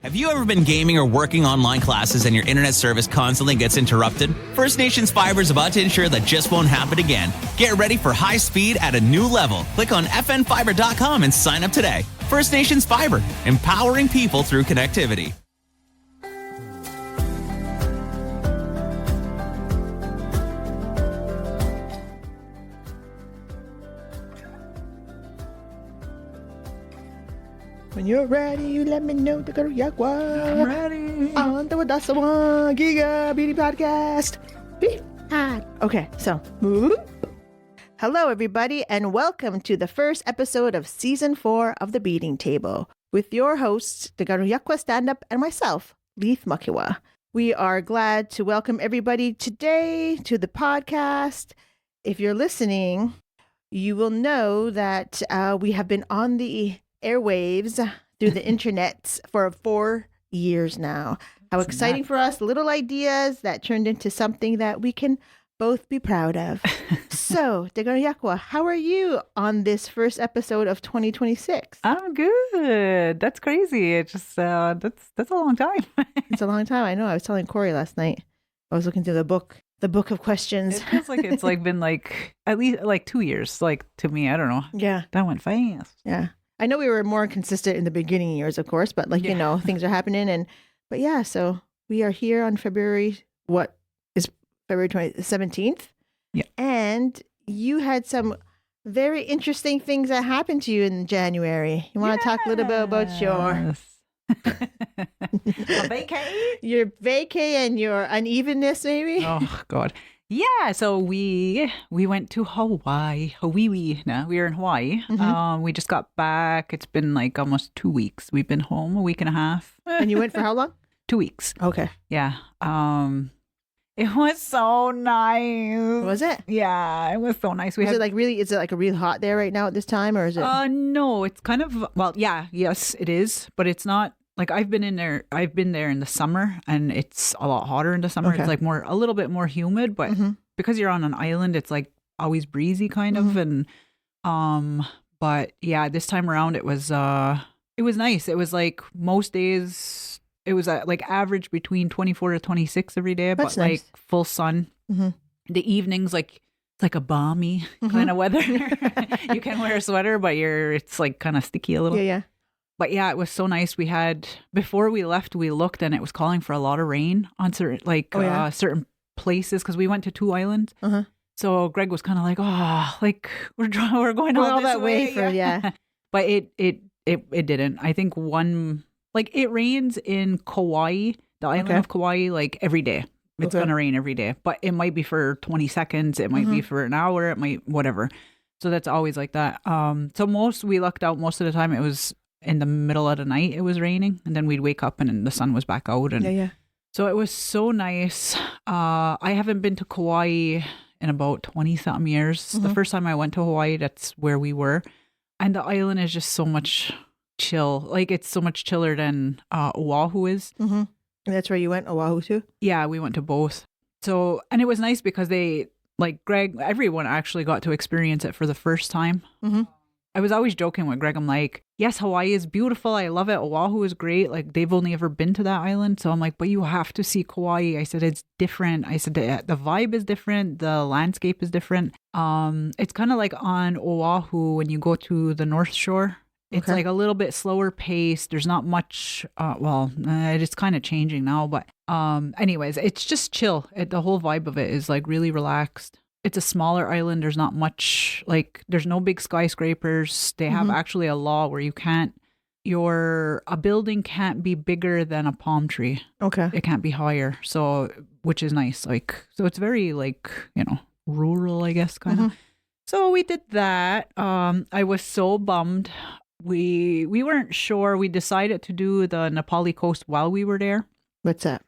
Have you ever been gaming or working online classes and your internet service constantly gets interrupted? First Nations Fiber is about to ensure that just won't happen again. Get ready for high speed at a new level. Click on fnfiber.com and sign up today. First Nations Fiber, empowering people through connectivity. When you're ready, you let me know. I'm ready. On the Wadasawa Giga Beading Podcast. Okay, so. Hello, everybody, and welcome to the first episode of Season 4 of The Beading Table with your hosts, the Garuyakwa Stand-Up, and myself, Leith Mukiwa. We are glad to welcome everybody today to the podcast. If you're listening, you will know that we have been on the airwaves through the internet for 4 years now. How exciting for us, little ideas that turned into something that we can both be proud of. So, Degaruyakwa, how are you on this first episode of 2026? I'm good. That's crazy. It just that's a long time. It's a long time. I know. I was telling Corey last night. I was looking through the book of questions. It feels like it's been at least 2 years. To me, I don't know. Yeah. That went fast. Yeah. I know we were more consistent in the beginning years, of course, but things are happening. But yeah, so we are here on February 17th. Yeah. And you had some very interesting things that happened to you in January. You want to talk a little bit about your vacay? Your vacay and your unevenness, maybe? Oh, God. Yeah, so we went to Hawaii. No, we were in Hawaii. Mm-hmm. We just got back. It's been almost 2 weeks. We've been home a week and a half. And you went for how long? 2 weeks. Okay. Yeah. It was so nice. Was it? Yeah, it was so nice. Is it really hot there right now at this time, or is it? No, it's kind of, yes, it is, but it's not. I've been there in the summer, and it's a lot hotter in the summer. Okay. It's a little bit more humid, but because you're on an island, it's always breezy kind of. And but yeah, this time around it was nice. It was most days it was average between 24 to 26 every day. That's but nice. Full sun. Mm-hmm. The evenings it's a balmy kind of weather. You can wear a sweater, but it's kind of sticky a little. Yeah. But yeah, it was so nice. We had, before we left, we looked and it was calling for a lot of rain on certain certain places because we went to 2 islands. Uh-huh. So Greg was kind of we're going all that way for But it didn't. I think it rains in Kauai, the island of Kauai, every day. It's going to rain every day, but it might be for 20 seconds. It might be for an hour. It might, whatever. So that's always like that. So we lucked out most of the time. It was in the middle of the night, it was raining, and then we'd wake up and then the sun was back out. And so it was so nice. I haven't been to Kauai in about 20 something years. The first time I went to Hawaii, that's where we were. And the island is just so much chill. It's so much chiller than Oahu is. Mm-hmm. And that's where you went, Oahu too? Yeah, we went to both. So, and it was nice because they, Greg, everyone actually got to experience it for the first time. Mm-hmm. I was always joking with Greg. I'm like, yes, Hawaii is beautiful. I love it. Oahu is great. They've only ever been to that island. So I'm like, but you have to see Kauai. I said, it's different. I said, the vibe is different. The landscape is different. It's kind of like on Oahu when you go to the North Shore. It's a little bit slower pace. There's not much, it's kind of changing now. But anyways, it's just chill. The whole vibe of it is really relaxed. It's a smaller island. There's not much, there's no big skyscrapers. They have actually a law where a building can't be bigger than a palm tree. Okay. It can't be higher. So, which is nice. So it's very rural, I guess, kind of. So we did that. I was so bummed. We weren't sure. We decided to do the Nepali coast while we were there. What's that?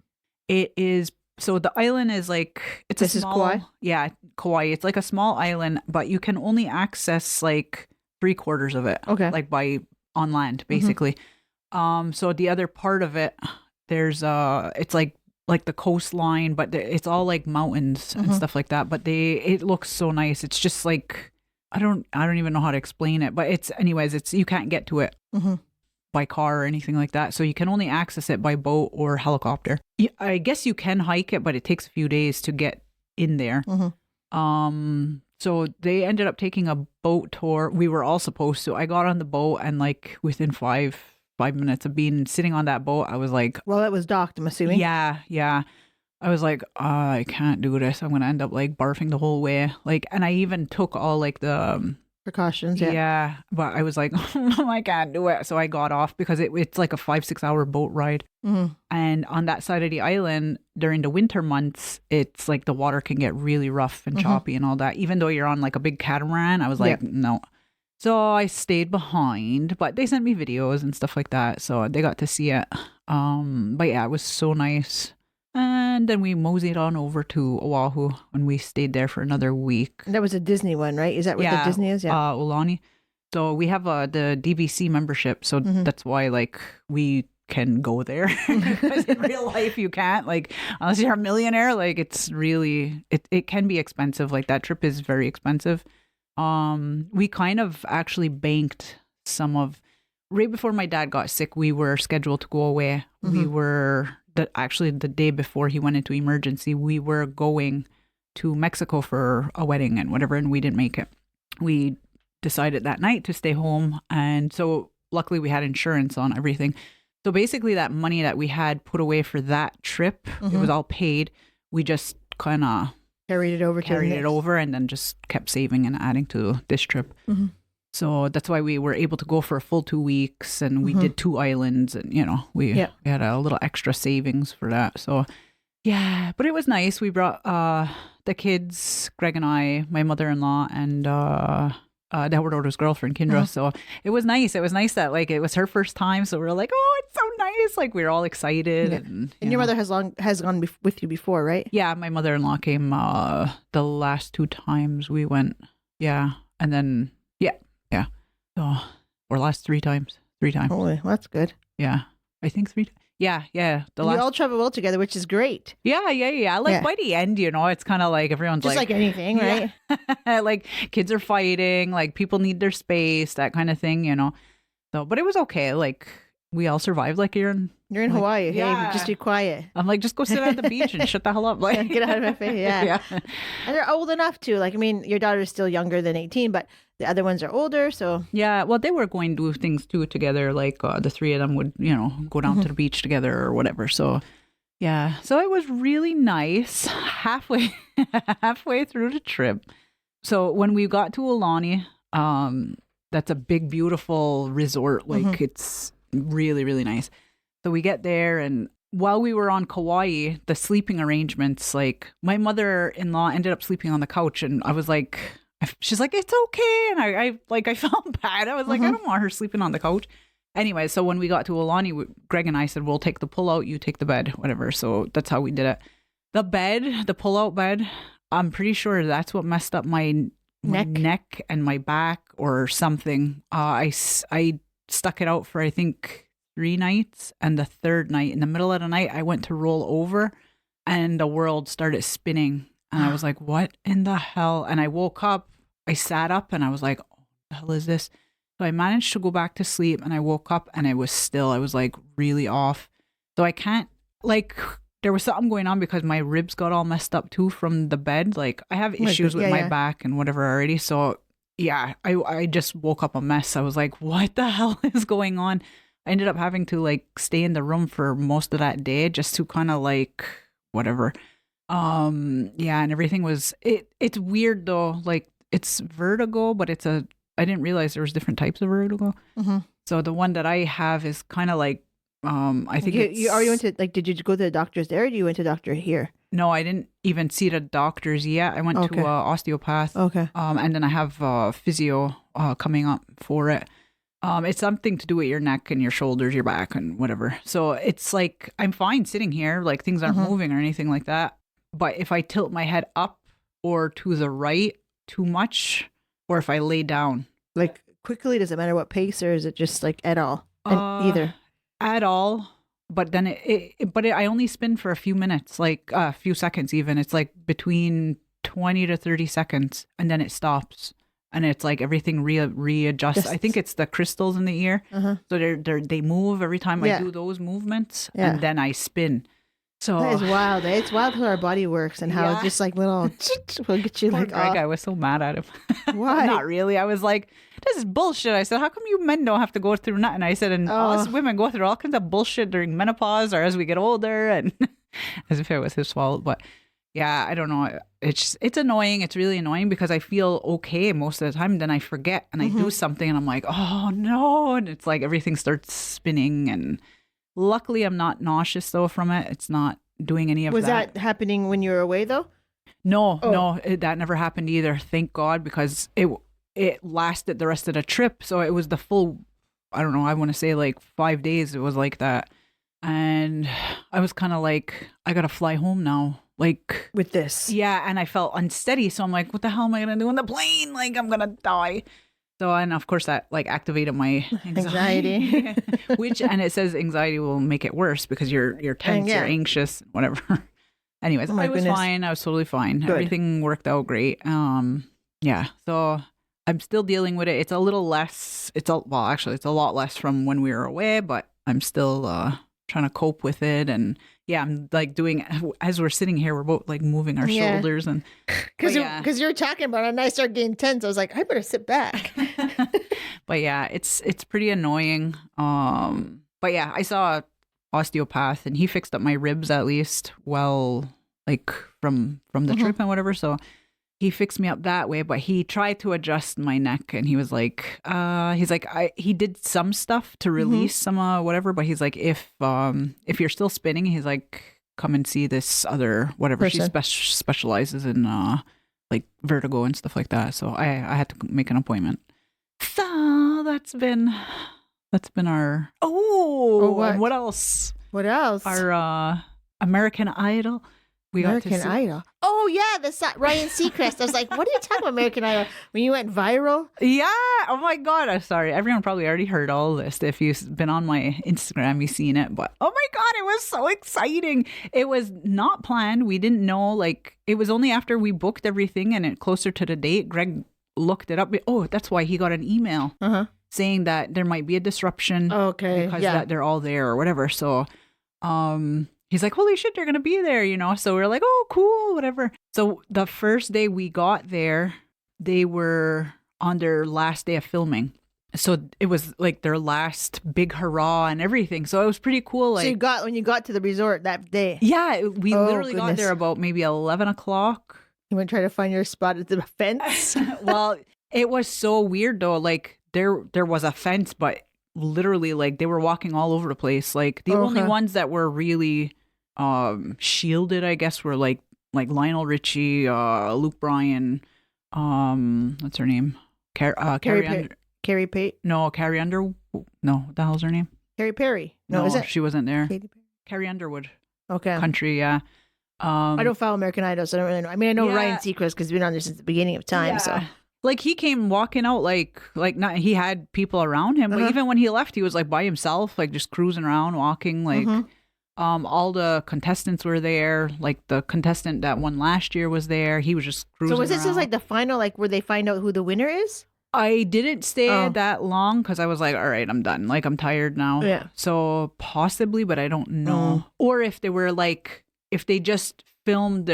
It is, so the island is this is Kauai? Yeah, Kauai. It's a small island, but you can only access 3/4 of it. Okay. By on land, basically. So the other part of it, there's it's the coastline, but it's all mountains and stuff like that. But it looks so nice. It's just I don't even know how to explain it, but it's you can't get to it. by car or anything like that. So you can only access it by boat or helicopter. I guess you can hike it, but it takes a few days to get in there. So they ended up taking a boat tour. We were all supposed to. I got on the boat and like within five minutes of being sitting on that boat, I was like, well, it was docked, I'm assuming. Yeah. I was like, I can't do this. I'm going to end up like barfing the whole way. Like, and I even took all like the precautions. Yeah. But I was like, I can't do it. So I got off because it's like a 5-6 hour boat ride. And on that side of the island during the winter months, it's like the water can get really rough and choppy and all that. Even though you're on like a big catamaran, I was like, no. So I stayed behind, but they sent me videos and stuff like that. So they got to see it. But yeah, it was so nice. And then we moseyed on over to Oahu and we stayed there for another week. That was a Disney one, right? Is that what the Disney is? Yeah. Aulani. So we have the DVC membership. So that's why like we can go there. Because in real life you can't. Like unless you're a millionaire, like it's really, it can be expensive. Like that trip is very expensive. We kind of actually banked some of, right before my dad got sick, we were scheduled to go away. We were... actually the day before he went into emergency, we were going to Mexico for a wedding and whatever, and we didn't make it. We decided that night to stay home, and so luckily we had insurance on everything. So basically that money that we had put away for that trip, it was all paid. We just kind of carried it over and then just kept saving and adding to this trip. So that's why we were able to go for a full 2 weeks, and we did 2 islands, and we had a little extra savings for that. So yeah, but it was nice. We brought the kids, Greg and I, my mother-in-law, and Howard Odo's girlfriend, Kendra. So it was nice. It was nice that like it was her first time. So we were like, oh, it's so nice. Like we were all excited. And your mother has gone with you before, right? Yeah, my mother-in-law came the last 2 times we went. Yeah, and then yeah. So, or last 3 times. 3 times. Oh, well, that's good. Yeah. I think 3 times. Yeah. You all travel well together, which is great. Yeah. Like by the end, it's kind of like everyone's just like anything, right? Like kids are fighting, like people need their space, that kind of thing, So, but it was okay. Like we all survived. Like you're in Hawaii. Yeah. Hey, just be quiet. I'm like, just go sit at the beach and shut the hell up. Like get out of my face. Yeah. And they're old enough to, like, I mean, your daughter's still younger than 18, but the other ones are older. So yeah, well, they were going to do things too together. Like the 3 of them would, go down to the beach together or whatever. So yeah, so it was really nice. Halfway through the trip. So when we got to Aulani, that's a big, beautiful resort. Like it's really, really nice. So we get there, and while we were on Kauai, the sleeping arrangements, like my mother-in-law ended up sleeping on the couch, and I was like, she's like, it's okay. And I felt bad. I was like, I don't want her sleeping on the couch. Anyway, so when we got to Aulani, Greg and I said, we'll take the pull-out, you take the bed, whatever. So that's how we did it. The pull-out bed, I'm pretty sure that's what messed up my neck and my back or something. I stuck it out for, I think, 3 nights. And the 3rd night, in the middle of the night, I went to roll over and the world started spinning. And I was like, what in the hell? And I woke up, I sat up and I was like, oh, what the hell is this? So I managed to go back to sleep and I woke up and I was like really off. So I can't, like, there was something going on because my ribs got all messed up too from the bed. Like I have issues with my back and whatever already. So yeah, I just woke up a mess. I was like, what the hell is going on? I ended up having to like stay in the room for most of that day just to kind of like whatever. Yeah, and everything was it's weird though. Like it's vertigo, but I didn't realize there was different types of vertigo. So the one that I have is kind of like I think you already went to, like, did you go to the doctors there, or you went to the doctor here? No, I didn't even see the doctors yet. I went to an osteopath. Okay. And then I have physio coming up for it. It's something to do with your neck and your shoulders, your back, and whatever. So it's like I'm fine sitting here, like things aren't moving or anything like that. But if I tilt my head up or to the right too much, or if I lay down, like quickly, does it matter what pace, or is it just like at all? Either at all. But then I only spin for a few minutes, like a few seconds even. It's like between 20 to 30 seconds, and then it stops. and it's like everything readjusts. I think it's the crystals in the ear. So they move every time I do those movements, and then I spin. So that is wild. It's wild how our body works and how it's just like little will get you Poor like Greg, I was so mad at him. Why? Not really. I was like, this is bullshit. I said, how come you men don't have to go through nothing? I said, and us women go through all kinds of bullshit during menopause or as we get older, and as if it was his fault. But yeah, I don't know. It's annoying. It's really annoying because I feel okay most of the time. Then I forget and I do something and I'm like, oh no. And it's like everything starts spinning. And luckily I'm not nauseous though from it. It's not doing any of that. Was that happening when you were away though? No, that never happened either. Thank God, because it lasted the rest of the trip. So it was the full, I don't know, I want to say like 5 days. It was like that. And I was kind of like, I got to fly home now. Like with this. Yeah. And I felt unsteady. So I'm like, what the hell am I going to do on the plane? Like, I'm going to die. So, and of course that like activated my anxiety. And it says anxiety will make it worse because you're tense, you're anxious, whatever. Anyways, I was fine. I was totally fine. Good. Everything worked out great. Yeah. So I'm still dealing with it. It's a little less, it's a lot less from when we were away, but I'm still, trying to cope with it. And yeah, I'm like doing, as we're sitting here, we're both like moving our shoulders and because you're talking about it and I started getting tense. I was like, I better sit back. But yeah, it's pretty annoying. But yeah, I saw an osteopath and he fixed up my ribs at least like from the trip and whatever. So he fixed me up that way, but he tried to adjust my neck and he was like, he did some stuff to release some whatever, but he's like, if you're still spinning, he's like, come and see this other whatever. Person. She specializes in like vertigo and stuff like that. So I had to make an appointment. So that's been our what else? What else? Our American Idol. American Idol. Oh yeah, Ryan Seacrest. I was like, what are you talking about, American Idol? When you went viral? Yeah. Oh my God. I'm sorry. Everyone probably already heard all this. If you've been on my Instagram, you've seen it. But oh my God, it was so exciting. It was not planned. We didn't know. Like it was only after we booked everything and it closer to the date, Greg looked it up. Oh, that's why he got an email saying that there might be a disruption. Okay. Because that they're all there or whatever. So, he's like, holy shit, you're going to be there, you know? So we're like, oh, cool, whatever. So the first day we got there, they were on their last day of filming. So it was like their last big hurrah and everything. So it was pretty cool. Like, so when you got to the resort that day? Yeah, we literally got there about maybe 11 o'clock. You went to try to find your spot at the fence? Well, it was so weird though. Like there was a fence, but literally like they were walking all over the place. Like the only ones that were really shielded, I guess, were like Lionel Richie, Luke Bryan, what's her name? Carrie Pate? No, Carrie Underwood. No, what the hell's her name? Carrie Perry. No, is it? She wasn't there. Carrie Underwood. Okay. Country, yeah. I don't follow American Idol, so I don't really know. I mean, I know Ryan Seacrest because he's been on there since the beginning of time. So, like, he came walking out like not. He had people around him, but even when he left, he was like by himself, like just cruising around, walking. Like, all the contestants were there. Like the contestant that won last year was there. He was just cruising. So was this just like the final, like where they find out who the winner is? I didn't stay that long because I was like, all right, I'm done. Like, I'm tired now. Yeah. So possibly, but I don't know. Or if they were like, if they just filmed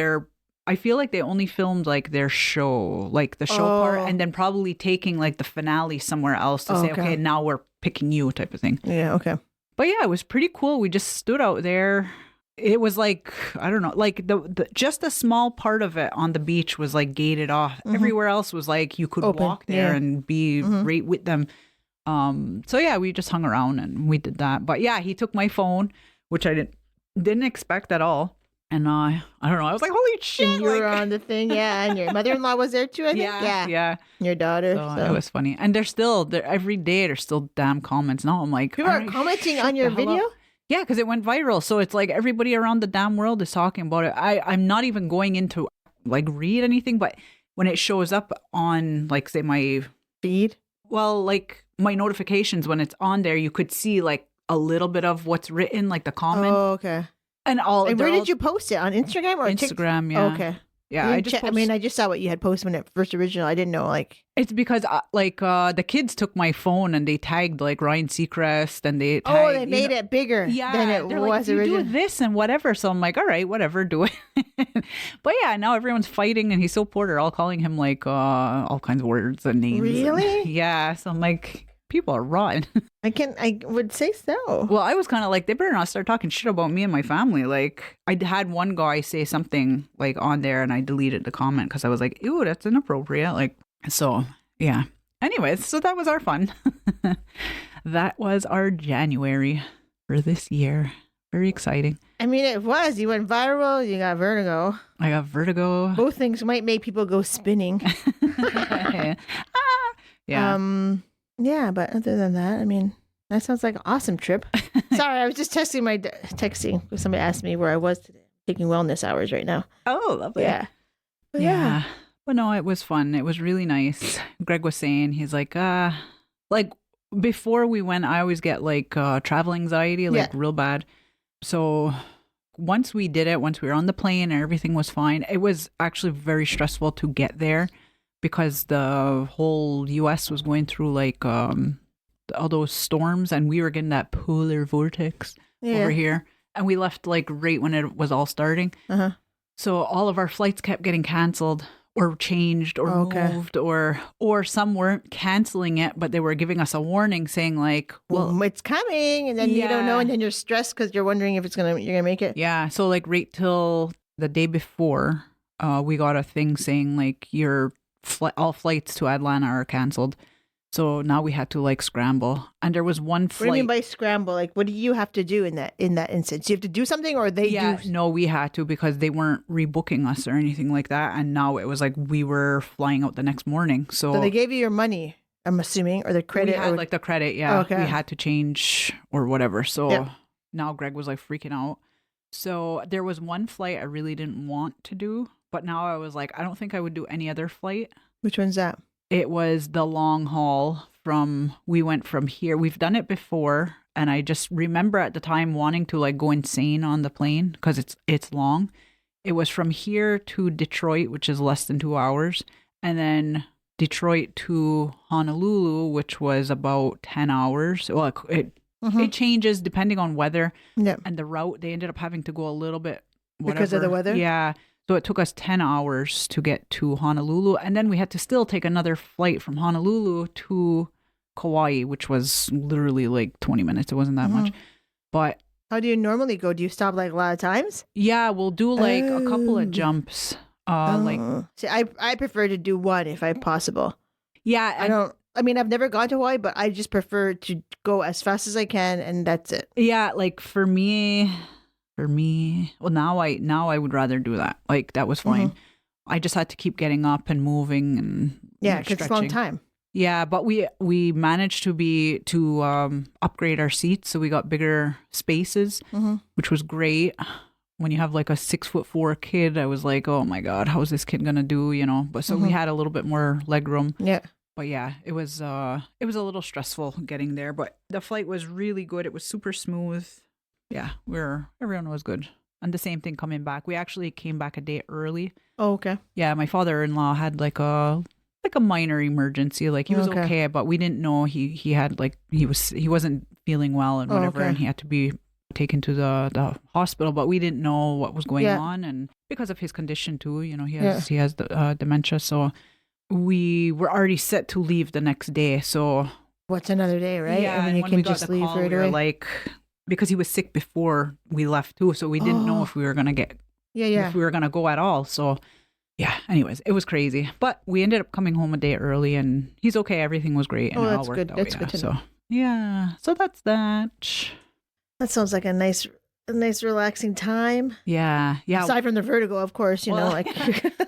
I feel like they only filmed like their show, like the show part, and then probably taking like the finale somewhere else to say, okay, now we're picking you type of thing. Yeah, okay. But yeah, it was pretty cool. We just stood out there. It was like, I don't know, like the just a small part of it on the beach was like gated off. Everywhere else was like you could walk there and be right with them. So yeah, we just hung around and we did that. But yeah, he took my phone, which I didn't expect at all. And I don't know, I was like, holy shit. And you were on the thing, and your mother-in-law was there too, I think? Yeah. Your daughter. So it was funny. And every day there's still damn comments. Now I'm like, people are commenting on your video? Yeah, because it went viral. So it's like everybody around the damn world is talking about it. I'm not even going into like read anything, but when it shows up on like say my feed, well, like my notifications, when it's on there, you could see like a little bit of what's written, like the comment. Oh, okay. And where did you post it? On Instagram or Instagram? Yeah. Okay. Yeah, I just I just saw what you had posted when it first original. I didn't know it's because the kids took my phone and they tagged like Ryan Seacrest and they tagged, they made it bigger than it they're was like, you originally. do this and whatever. So I'm like, all right, whatever, do it. But yeah, now everyone's fighting and he's so poor. They're all calling him like all kinds of words and names. Really? Yeah. So I'm like, people are rotten. I would say so. Well, I was kind of like, they better not start talking shit about me and my family. Like, I had one guy say something like on there and I deleted the comment because I was like, ew, that's inappropriate. Like, so yeah. Anyways, so that was our fun. That was our January for this year. Very exciting. I mean, it was. You went viral. You got vertigo. I got vertigo. Both things might make people go spinning. Yeah. Yeah, but other than that, I mean, that sounds like an awesome trip. Sorry, I was just texting because somebody asked me where I was today. Taking wellness hours right now. Oh, lovely. Yeah. But yeah. But no, it was fun. It was really nice. Greg was saying, he's like before we went, I always get like travel anxiety, like real bad. So once we did it, once we were on the plane and everything was fine, it was actually very stressful to get there because the whole US was going through like all those storms and we were getting that polar vortex over here. And we left like right when it was all starting. Uh-huh. So all of our flights kept getting canceled or changed or moved or some weren't canceling it, but they were giving us a warning saying like, well, it's coming. And then you don't know. And then you're stressed because you're wondering if you're going to make it. Yeah. So like right till the day before, we got a thing saying like all flights to Atlanta are canceled. So now we had to like scramble, and there was one flight. What do you mean by scramble? Like, what do you have to do in that instance? You have to do something, or they do? No, we had to because they weren't rebooking us or anything like that. And now it was like we were flying out the next morning. So they gave you your money, I'm assuming, or the credit. We had like the credit, yeah. Okay. We had to change or whatever. So now Greg was like freaking out. So there was one flight I really didn't want to do, but now I was like, I don't think I would do any other flight. Which one's that? It was the long haul we went from here. We've done it before. And I just remember at the time wanting to like go insane on the plane because it's long. It was from here to Detroit, which is less than 2 hours. And then Detroit to Honolulu, which was about 10 hours. Well, it changes depending on weather and the route. They ended up having to go a little bit because of the weather? Yeah. So it took us 10 hours to get to Honolulu. And then we had to still take another flight from Honolulu to Kauai, which was literally like 20 minutes. It wasn't that much. But how do you normally go? Do you stop like a lot of times? Yeah, we'll do like a couple of jumps. See, I prefer to do one if possible. Yeah. I've never gone to Hawaii, but I just prefer to go as fast as I can and that's it. Yeah, like for me, well, now I would rather do that. Like that was fine. I just had to keep getting up and moving and because it's a long time. Yeah, but we managed to upgrade our seats, so we got bigger spaces, which was great. When you have like a 6'4" kid, I was like, oh my God, how is this kid gonna do? You know. But so we had a little bit more leg room. Yeah. But yeah, it was a little stressful getting there, but the flight was really good. It was super smooth. Yeah, everyone was good. And the same thing coming back. We actually came back a day early. Oh, okay. Yeah, my father-in-law had like a minor emergency. Like he was okay, but we didn't know he had like he wasn't feeling well and whatever, and he had to be taken to the hospital. But we didn't know what was going on, and because of his condition too, you know, he has dementia. So we were already set to leave the next day. So what's another day, right? Yeah, I mean, you can just leave right away. Like because he was sick before we left too, so we didn't know if we were gonna get if we were gonna go at all. So yeah, anyways, it was crazy, but we ended up coming home a day early, and he's okay. Everything was great, and it all worked out. That's good to know. So that's that. That sounds like a nice relaxing time. Yeah. Aside from the vertigo, of course, you know, like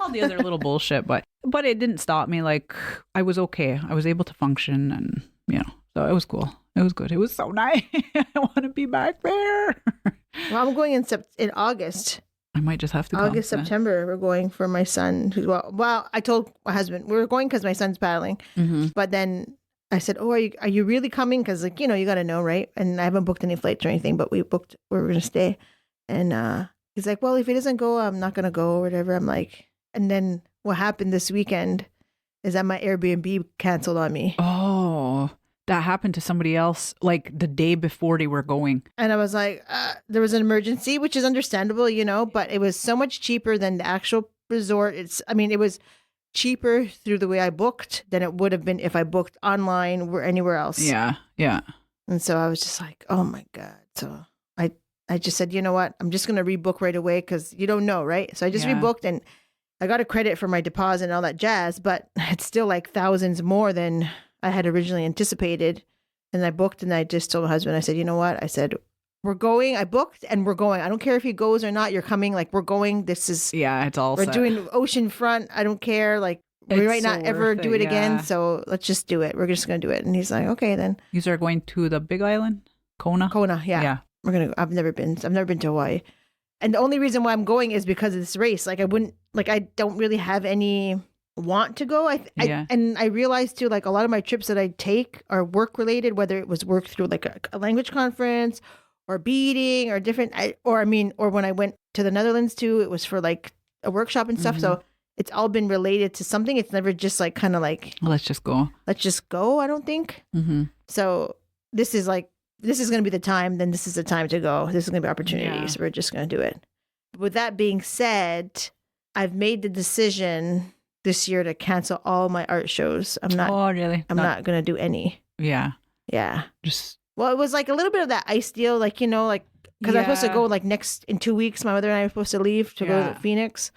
all the other little bullshit, but it didn't stop me. Like I was okay. I was able to function, and you know, so it was cool. It was good. It was so nice. I want to be back there. Well, I'm going in August. I might just have to August, September. We're going for my son. Well, I told my husband we were going because my son's paddling. But then I said, "Oh, are you really coming? Because like you know, you got to know, right?" And I haven't booked any flights or anything, but we booked where we're gonna stay. And he's like, "Well, if he doesn't go, I'm not gonna go or whatever." I'm like, And then what happened this weekend is that my Airbnb canceled on me. Oh, that happened to somebody else like the day before they were going. And I was like, there was an emergency, which is understandable, but it was so much cheaper than the actual resort. It was cheaper through the way I booked than it would have been if I booked online or anywhere else. Yeah. Yeah. And so I was just like, oh my God. So I just said, you know what? I'm just going to rebook right away because you don't know, right? So I just rebooked and I got a credit for my deposit and all that jazz, but it's still like thousands more than I had originally anticipated. And I booked and I just told my husband, I said, you know what? I said, we're going. I booked and we're going. I don't care if he goes or not. You're coming. Like, we're going. This is, it's all we're set. doing oceanfront. I don't care. Like, we might not ever do it again. So let's just do it. We're just going to do it. And he's like, okay, then. You are going to the big island? Kona? Kona, yeah. Yeah. We're going to, I've never been to Hawaii. And the only reason why I'm going is because of this race. Like, I don't really have any want to go. And I realized too, like a lot of my trips that I take are work related, whether it was work through like a language conference or beading or different, or when I went to the Netherlands too, it was for like a workshop and stuff. Mm-hmm. So it's all been related to something. It's never just like kind of like, let's just go. I don't think. Mm-hmm. So this is going to be the time, then this is the time to go. This is going to be opportunities. Yeah. We're just going to do it. With that being said, I've made the decision this year to cancel all my art shows. I'm not. Oh, really? I'm not going to do any. Yeah. Yeah. Well, it was like a little bit of that ice deal, like, because I'm supposed to go like in 2 weeks. My mother and I were supposed to leave to go to Phoenix.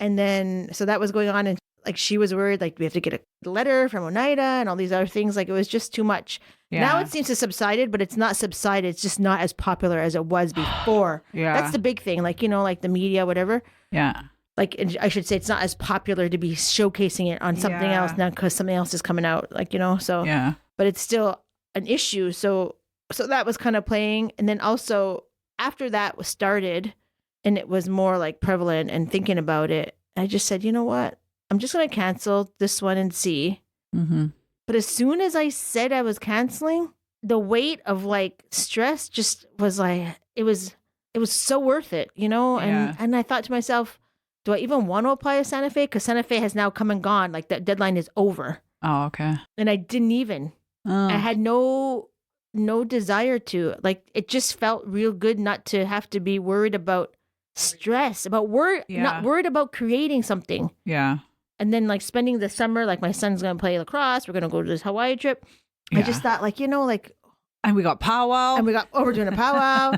And then, so that was going on. And like, she was worried, like, we have to get a letter from Oneida and all these other things. Like, it was just too much. Yeah. Now it seems to subsided, but it's not subsided. It's just not as popular as it was before. Yeah. That's the big thing. Like, like the media, whatever. Yeah. Like, I should say it's not as popular to be showcasing it on something else now because something else is coming out. Like, so. Yeah. But it's still an issue. So that was kind of playing. And then also after that was started and it was more like prevalent and thinking about it, I just said, you know what? I'm just going to cancel this one and see. Mm-hmm. But as soon as I said I was canceling, the weight of like stress just was like, it was so worth it, And I thought to myself, do I even want to apply to Santa Fe? Because Santa Fe has now come and gone. Like that deadline is over. Oh, okay. And I didn't even. Oh. I had no desire to. Like, it just felt real good not to have to be worried about stress, not worried about creating something. Yeah. And then like spending the summer, like my son's going to play lacrosse. We're going to go to this Hawaii trip. Yeah. I just thought like, and we got powwow. And we're doing a powwow.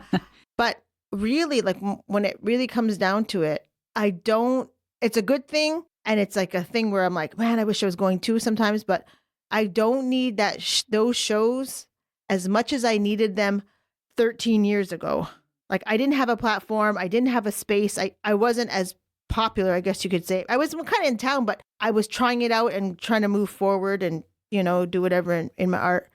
But really, like when it really comes down to it, it's a good thing. And it's like a thing where I'm like, man, I wish I was going to sometimes, but I don't need those shows as much as I needed them 13 years ago. Like I didn't have a platform. I didn't have a space. I wasn't as popular, I guess you could say. I was kind of in town, but I was trying it out and trying to move forward and, do whatever in my art.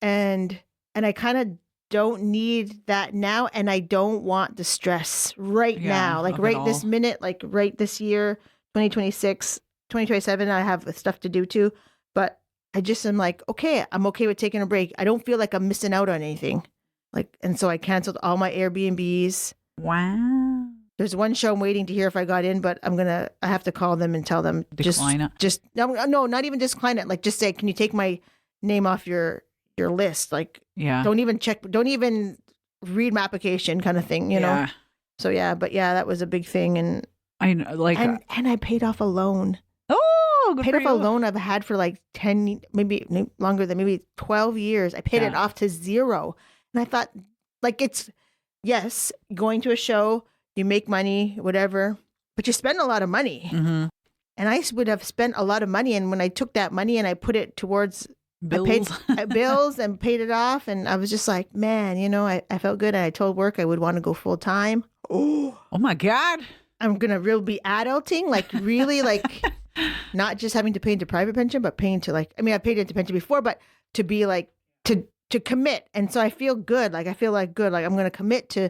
And I kind of don't need that now. And I don't want the stress right now, like right this minute, like right this year, 2026, 2027, I have stuff to do too. But I just am like, okay, I'm okay with taking a break. I don't feel like I'm missing out on anything. Like, and so I canceled all my Airbnbs. Wow. There's one show I'm waiting to hear if I got in, but I have to call them and tell them decline it. No, not even decline it. Like just say, can you take my name off your list? Like, don't even read my application kind of thing, know? So that was a big thing. And I know, like, and I paid off a loan. Oh, good paid off a loan I've had for like 10, maybe longer than maybe 12 years. I paid it off to zero. And I thought like yes, going to a show, you make money, whatever, but you spend a lot of money. Mm-hmm. And I would have spent a lot of money. And when I took that money and I put it towards bills, bills and paid it off. And I was just like, man, I felt good. And I told work I would want to go full time. Oh my God. I'm going to really be adulting, like really like not just having to pay into private pension, but paying to I paid into pension before, but to be like, to commit. And so I feel good. Like, I'm going to commit to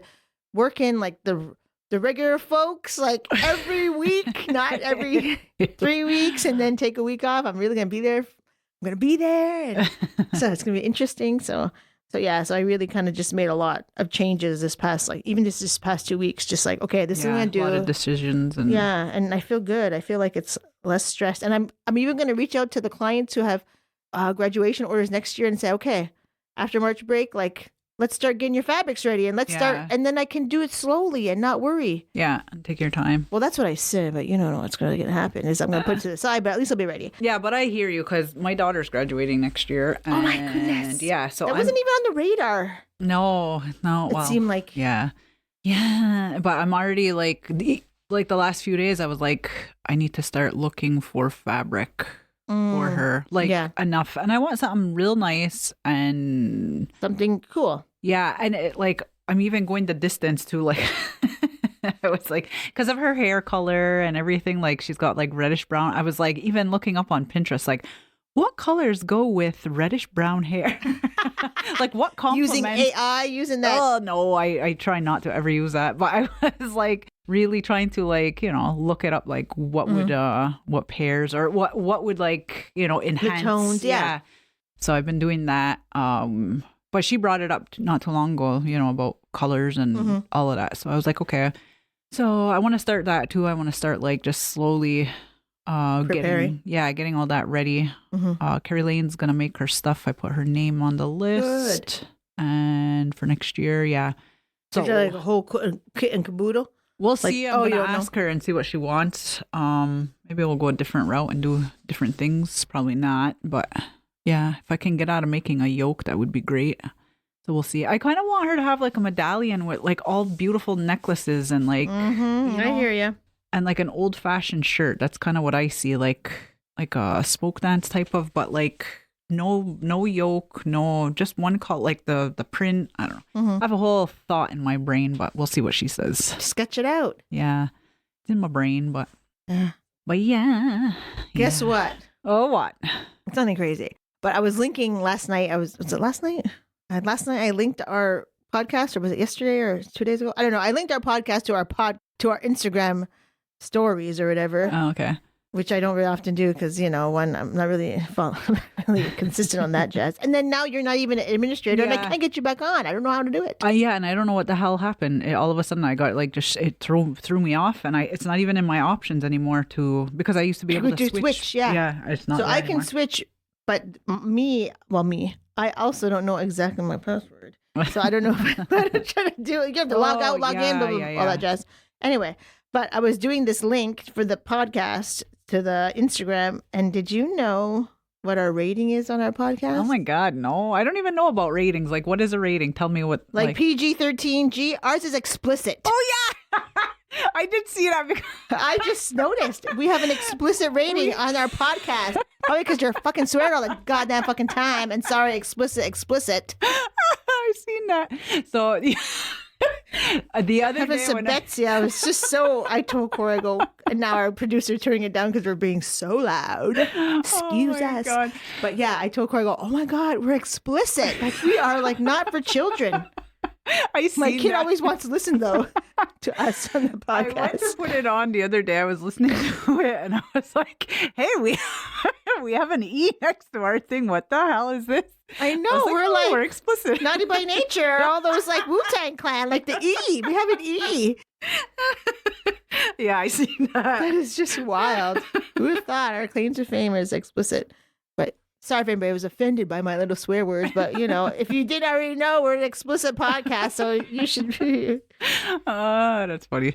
working like the regular folks, like every week, not every 3 weeks, and then take a week off. I'm really going to be there. I'm going to be there. And so it's going to be interesting. So So yeah, so I really kind of just made a lot of changes this past, like even just this past 2 weeks, just like, okay, this is what I'm gonna do. A lot of decisions and and I feel good. I feel like it's less stressed. And I'm even gonna reach out to the clients who have graduation orders next year and say, okay, after March break, like let's start getting your fabrics ready and let's start, and then I can do it slowly and not worry. Yeah, and take your time. Well, that's what I said, but you don't know what's going to happen is I'm going to put it to the side, but at least I'll be ready. Yeah, but I hear you because my daughter's graduating next year. Oh my goodness. Yeah, so that wasn't even on the radar. No. It seemed like. Yeah. But I'm already like the last few days, I was like, I need to start looking for fabric for her, enough, and I want something real nice and something cool. Yeah, and I'm even going the distance to like, I was like, because of her hair color and everything, like she's got like reddish brown. I was like, even looking up on Pinterest, like, what colors go with reddish brown hair? Like what complements? Using AI, using that? Oh no, I try not to ever use that, but I was like really trying to like, look it up, like what would what pairs or what would like, enhance the tones, yeah. So I've been doing that. But she brought it up not too long ago, about colors and all of that. So I was like, okay. So I want to start that too. I want to start like just slowly getting all that ready. Carrie Lane's going to make her stuff. I put her name on the list. Good. And for next year, yeah. So like a whole kit and caboodle? We'll see. I'm going to ask her and see what she wants. Maybe we'll go a different route and do different things. Probably not, but... Yeah, if I can get out of making a yoke, that would be great. So we'll see. I kind of want her to have like a medallion with like all beautiful necklaces and like, I hear you. And like an old fashioned shirt. That's kind of what I see, like a spoke dance type of, but like no yoke, no, just one call, like the print. I don't know. I have a whole thought in my brain, but we'll see what she says. Sketch it out. Yeah, it's in my brain, but yeah. Guess what? Oh, what? It's nothing crazy. But I was linking last night. Was it last night? Last night I linked our podcast, or was it yesterday or 2 days ago? I don't know. I linked our podcast to our Instagram stories or whatever. Oh, okay. Which I don't really often do because, one, I'm not really consistent on that jazz. And then now you're not even an administrator and I can't get you back on. I don't know how to do it. Yeah, and I don't know what the hell happened. All of a sudden I got like it threw me off, and it's not even in my options anymore because I used to be able to switch. Yeah, it's not. So I can switch. But me, I also don't know exactly my password. So I don't know how to try to do it. You have to log out, log in, all that jazz. Anyway, but I was doing this link for the podcast to the Instagram. And did you know what our rating is on our podcast? Oh my God, no. I don't even know about ratings. Like, what is a rating? Tell me what. Like PG-13G. Ours is explicit. Oh, yeah. I did see that because I just noticed we have an explicit rating on our podcast. Probably because you're fucking swearing all the goddamn fucking time. And sorry, explicit. I've seen that. So the other day I was just so, I told Corey, I go, and now our producer turning it down because we're being so loud. Excuse us. God. But yeah, I told Corey, I go, oh my God, we're explicit. Like we are like not for children. My kid always wants to listen though to us on the podcast. I went to put it on the other day. I was listening to it and I was like, "Hey, we have an E next to our thing. What the hell is this?" I know we're explicit. Naughty by Nature. All those like Wu-Tang Clan, like the E. We have an E. Yeah, I see that. That is just wild. Who would have thought our claim to fame is explicit? But sorry if anybody was offended by my little swear words, but if you didn't already know, we're an explicit podcast, so you should be. That's funny.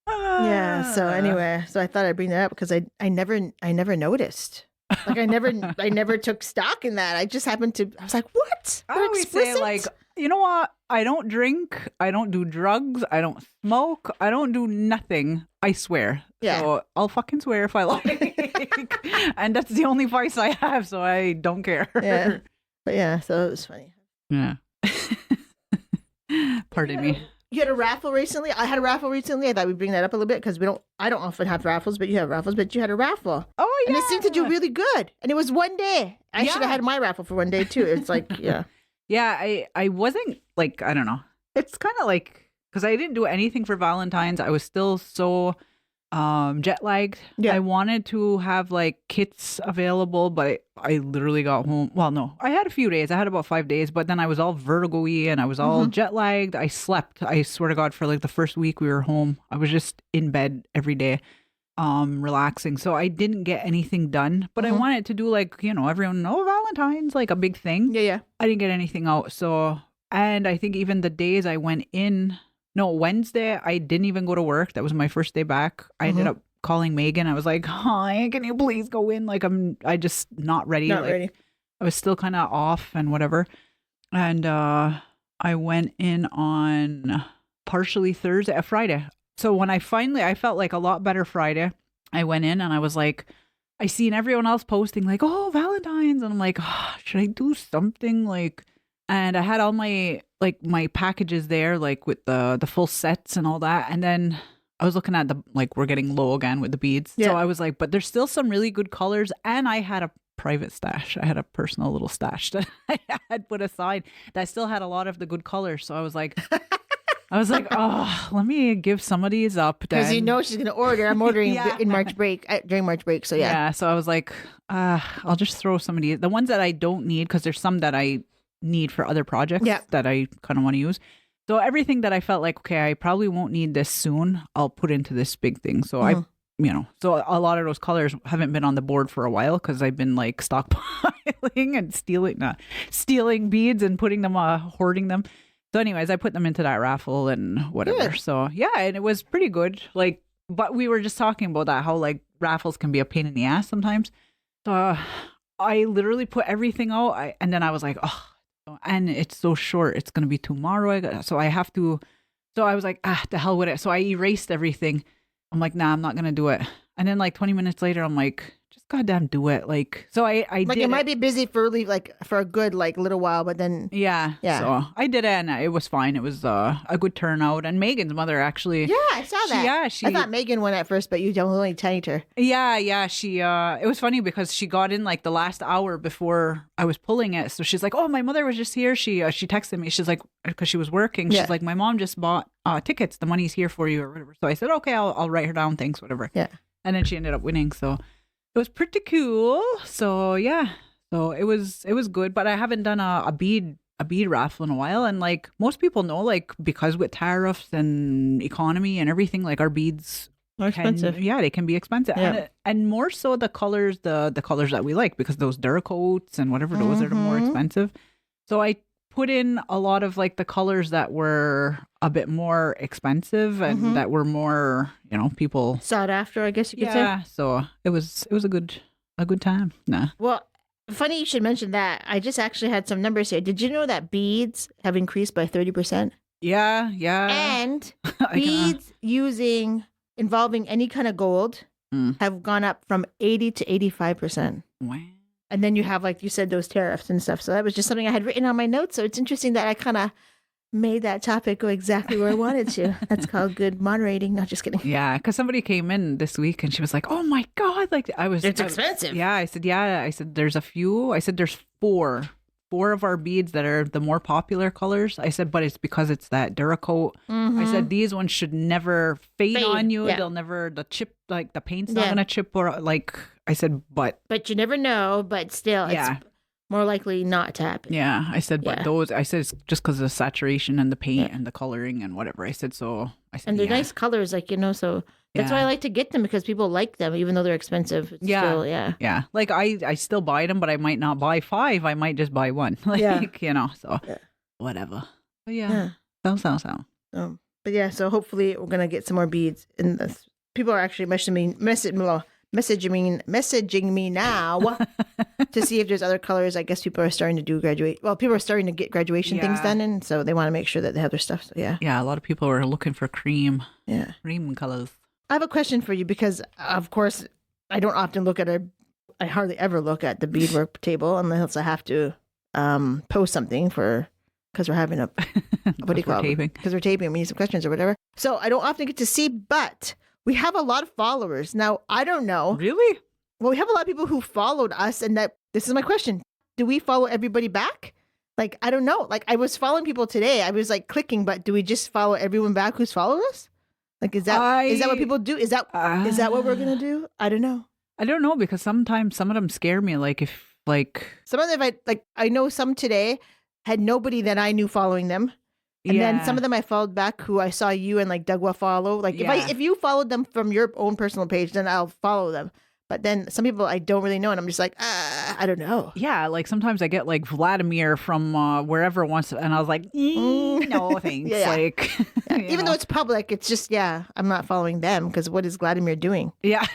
Yeah. So anyway, I thought I'd bring that up because I never noticed. Like I never took stock in that. I just happened to. I was like, "What?" I always say, like, you know what? I don't drink. I don't do drugs. I don't smoke. I don't do nothing. I swear. Yeah. So I'll fucking swear if I like. And that's the only vice I have, so I don't care. Yeah. But yeah, so it was funny. Yeah. Pardon me. You had a raffle recently? I had a raffle recently. I thought we'd bring that up a little bit because I don't often have raffles, but you have raffles, but you had a raffle. Oh, yeah. And it seemed to do really good. And it was one day. I should have had my raffle for one day too. It's like, yeah. Yeah, I wasn't like, I don't know. It's kind of like, because I didn't do anything for Valentine's. I was still so jet lagged. Yeah. I wanted to have like kits available, but I literally got home. Well, no, I had a few days. I had about 5 days, but then I was all vertigo-y and I was all jet lagged. I slept. I swear to God, for like the first week we were home, I was just in bed every day, relaxing. So I didn't get anything done, but I wanted to do like, everyone know Valentine's, like a big thing. Yeah. I didn't get anything out. So, and I think even the days I went in, Wednesday, I didn't even go to work. That was my first day back. I ended up calling Megan. I was like, hi, can you please go in? Like, I just not ready. Not ready. I was still kind of off and whatever. And I went in on partially Friday. So when I felt like a lot better Friday, I went in and I was like, I seen everyone else posting like, oh, Valentine's. And I'm like, should I do something like, and I had all my packages there, like with the full sets and all that. And then I was looking at we're getting low again with the beads. Yeah. So I was like, but there's still some really good colors. And I had a private stash. I had a personal little stash that I had put aside that still had a lot of the good colors. So I was like, oh, let me give some of these up. Because she's going to order. I'm ordering in March break, during March break. So yeah. So I was like, I'll just throw some of these. The ones that I don't need, because there's some that I need for other projects that I kind of want to use. So everything that I felt like, okay, I probably won't need this soon, I'll put into this big thing. So so a lot of those colors haven't been on the board for a while because I've been like stockpiling and stealing beads and putting them, hoarding them. So anyways, I put them into that raffle and whatever. Good. So yeah, and it was pretty good. Like, but we were just talking about that, how like raffles can be a pain in the ass sometimes. So I literally put everything out and then I was like, oh, and it's so short. It's going to be tomorrow. So I was like, the hell with it. So I erased everything. I'm like, nah, I'm not going to do it. And then like 20 minutes later, I'm like, just goddamn do it. Like, so I like did it might be busy for a good like little while, but then yeah. So I did it and it was fine. It was a good turnout. And Megan's mother actually. Yeah, I saw that. I thought Megan went at first, but you don't really tagged her. Yeah. She it was funny because she got in like the last hour before I was pulling it. So she's like, oh, my mother was just here. She texted me. She's like, because she was working. She's like, my mom just bought tickets. The money's here for you or whatever. So I said, okay, I'll write her down. Thanks, whatever. Yeah. And then she ended up winning. So it was pretty cool. So yeah. So it was good. But I haven't done a bead raffle in a while. And like most people know, like because with tariffs and economy and everything, like our beads are expensive. They can be expensive. Yeah. And more so the colors, the colors that we like, because those Duracoats and whatever, those are the more expensive. So I put in a lot of like the colors that were a bit more expensive and that were more, people sought after, I guess you could say. Yeah, so it was a good time. Nah. Well, funny you should mention that. I just actually had some numbers here. Did you know that beads have increased by 30%? Yeah. And beads involving any kind of gold have gone up from 80 to 85%. Wow. And then you have, like you said, those tariffs and stuff. So that was just something I had written on my notes. So it's interesting that I kind of made that topic go exactly where I wanted to. That's called good moderating. Not just kidding. Yeah, because somebody came in this week and she was like, oh my God. Like it's expensive. Yeah, I said, there's a few. I said, there's four of our beads that are the more popular colors. I said, but it's because it's that Duracoat. I said, these ones should never fade on you. Yeah. They'll never, the chip, like the paint's not going to chip or like, I said, but you never know, but still, it's more likely not to happen. Yeah. I said, but those, I said, it's just because of the saturation and the paint and the coloring and whatever. I said, and they're nice colors, like, so that's why I like to get them, because people like them, even though they're expensive. It's still, yeah. Like I still buy them, but I might not buy 5. I might just buy 1. Like, whatever. But so. But yeah, so hopefully we're going to get some more beads in this. People are actually messaging me now to see if there's other colors. I guess people are starting to people are starting to get graduation things done, and so they want to make sure that they have their stuff. So yeah, a lot of people are looking for cream colors. I have a question for you, because of course I don't often look at I hardly ever look at the beadwork table unless I have to post something because we're having what do you call it? Because we're taping, we need some questions or whatever. So I don't often get to see, but we have a lot of followers. Now, I don't know. Really? Well, we have a lot of people who followed us, and this is my question. Do we follow everybody back? Like, I don't know. Like, I was following people today. I was like clicking, but do we just follow everyone back who's followed us? Like, is that what people do? Is that what we're gonna do? I don't know. I don't know, because sometimes some of them scare me. Like if some of them, I know some today had nobody that I knew following them. And then some of them I followed back who I saw you and like Doug follow. Like if you followed them from your own personal page, then I'll follow them. But then some people I don't really know, and I'm just like, I don't know. Yeah, like sometimes I get like Vladimir from wherever once, and I was like, no thanks. Like, even though it's public, it's just I'm not following them because what is Vladimir doing? Yeah.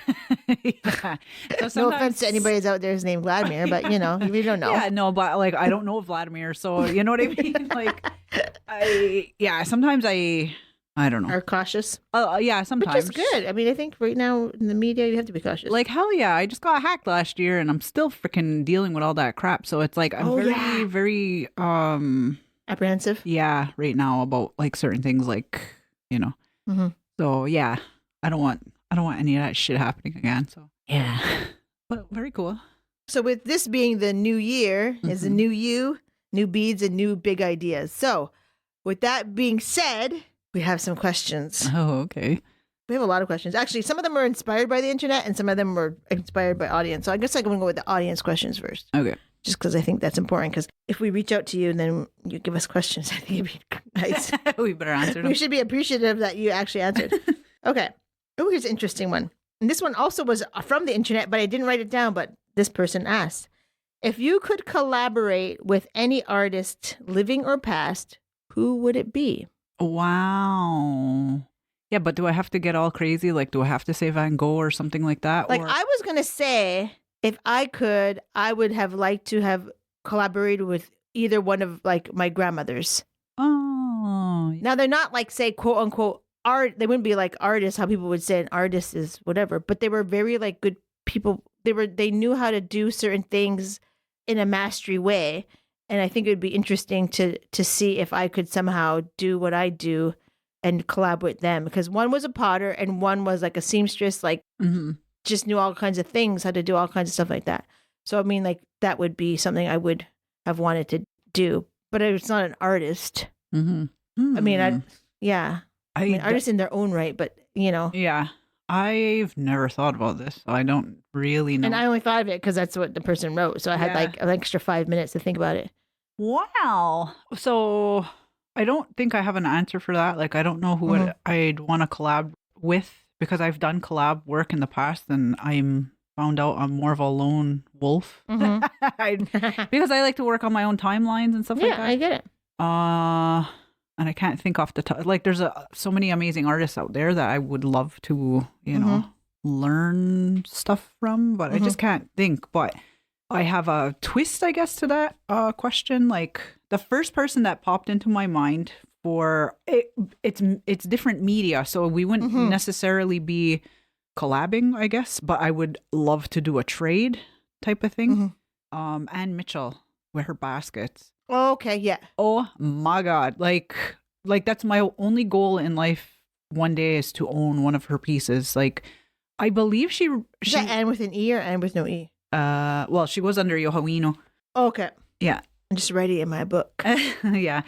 So no offense to anybody that's out there who's named Vladimir, but you don't know. Yeah, no, but like I don't know Vladimir, so you know what I mean. Like, sometimes I don't know. Are cautious? Yeah, sometimes. Which is good. I mean, I think right now in the media, you have to be cautious. Like, hell yeah. I just got hacked last year and I'm still freaking dealing with all that crap. So it's like, I'm very, apprehensive? Yeah, right now about like certain things, like, Mm-hmm. So yeah, I don't want any of that shit happening again. So yeah, but very cool. So with this being the new year, is a new you, new beads, and new big ideas. So with that being said, we have some questions. Oh, okay. We have a lot of questions. Actually, some of them are inspired by the internet and some of them were inspired by audience. So I guess I'm going to go with the audience questions first. Okay. Just because I think that's important. Because if we reach out to you and then you give us questions, I think it'd be nice. We better answer them. We should be appreciative that you actually answered. Okay. Oh, here's an interesting one. And this one also was from the internet, but I didn't write it down. But this person asked, if you could collaborate with any artist, living or past, who would it be? Wow. Yeah, but do I have to get all crazy? Like, do I have to say Van Gogh or something like that? Like, I was going to say, if I could, I would have liked to have collaborated with either one of, like, my grandmothers. Oh. Now, they're not, like, say, quote, unquote, art. They wouldn't be, like, artists, how people would say an artist is whatever. But they were very, like, good people. They knew how to do certain things in a mastery way. And I think it would be interesting to see if I could somehow do what I do and collab with them. Because one was a potter and one was like a seamstress, like just knew all kinds of things, how to do all kinds of stuff like that. So, I mean, like that would be something I would have wanted to do. But it's not an artist. I mean, I mean, artists in their own right, but Yeah. I've never thought about this. So I don't really know. And I only thought of it because that's what the person wrote. So I had like an extra 5 minutes to think about it. Wow. So I don't think I have an answer for that. Like, I don't know who I'd want to collab with because I've done collab work in the past and I'm found out I'm more of a lone wolf because I like to work on my own timelines and stuff like that. Yeah, I get it. And I can't think off the top. Like, there's so many amazing artists out there that I would love to, learn stuff from, but I just can't think. But I have a twist, I guess, to that question. Like, the first person that popped into my mind for it's different media, so we wouldn't necessarily be collabing, I guess. But I would love to do a trade type of thing. Anne Mitchell with her baskets. Oh, okay, yeah. Oh my God. Like that's my only goal in life one day is to own one of her pieces. Like, I believe she Is that Anne with an E or Anne with no E? Well, she was under Yohawino. Oh, okay. Yeah. I'm just writing it in my book. Yeah.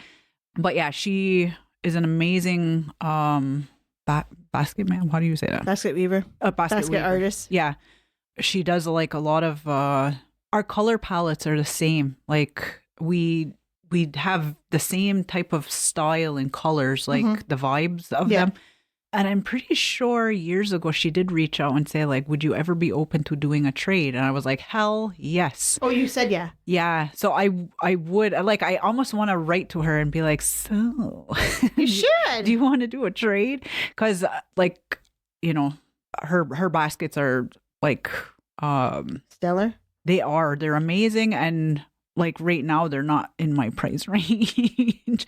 But yeah, she is an amazing basket man. How do you say that? Basket weaver. Basket weaver. Artist. Yeah. She does like a lot of our color palettes are the same. Like, we have the same type of style and colors, like the vibes of them. And I'm pretty sure years ago she did reach out and say, like, would you ever be open to doing a trade? And I was like, hell yes. Oh, you said yeah. Yeah. So I would, like, I almost want to write to her and be like, so you should. Do you want to do a trade? Because like, her baskets are like stellar. They're amazing. And like right now they're not in my price range.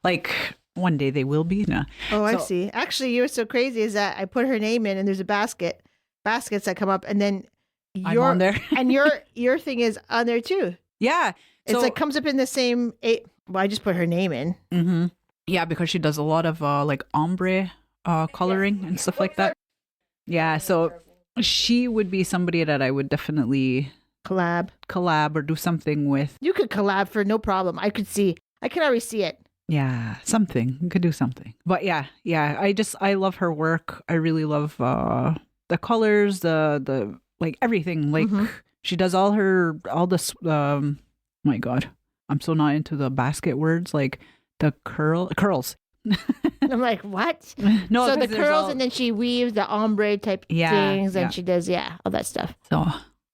Like, one day they will be. No. Oh, I see. Actually, you're so crazy is that I put her name in and there's a baskets that come up and then I'm on there. and your thing is on there too. Yeah. It's like comes up in the same well, I just put her name in. Yeah, because she does a lot of like ombre coloring and stuff like that. Yeah, so she would be somebody that I would definitely collab or do something with. You could collab for no problem. I can already see it. Yeah, something. You could do something. But yeah, I love her work. I really love the colors, the like everything. Like she does all this my God. I'm so not into the basket words, like the curls. I'm like, what? No, so the curls and then she weaves the ombre type things and she does all that stuff. So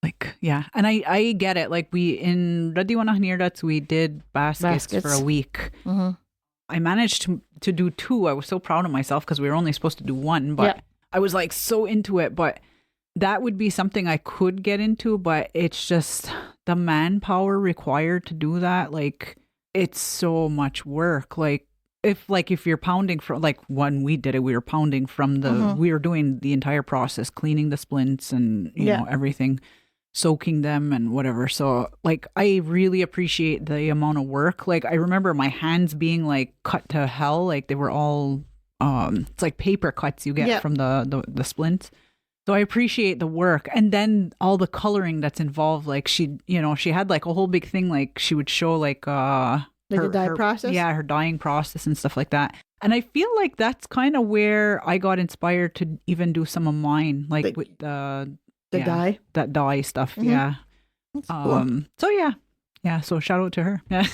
like, yeah. And I get it. Like we in Radiwana we did baskets for a week. I managed to do 2. I was so proud of myself because we were only supposed to do 1, but I was like so into it. But that would be something I could get into, but it's just the manpower required to do that. Like it's so much work. Like if you're pounding from, like when we did it, we were pounding from we were doing the entire process, cleaning the splints and you know everything, soaking them and whatever. So like I really appreciate the amount of work. Like I remember my hands being like cut to hell. Like they were all it's like paper cuts you get from the splints. So I appreciate the work, and then all the coloring that's involved. Like she had like a whole big thing. Like she would show like her dye process? Yeah, her dyeing process and stuff like that. And I feel like that's kind of where I got inspired to even do some of mine, like with the dye? That dye stuff, yeah. That's cool. So yeah, so shout out to her. Yeah.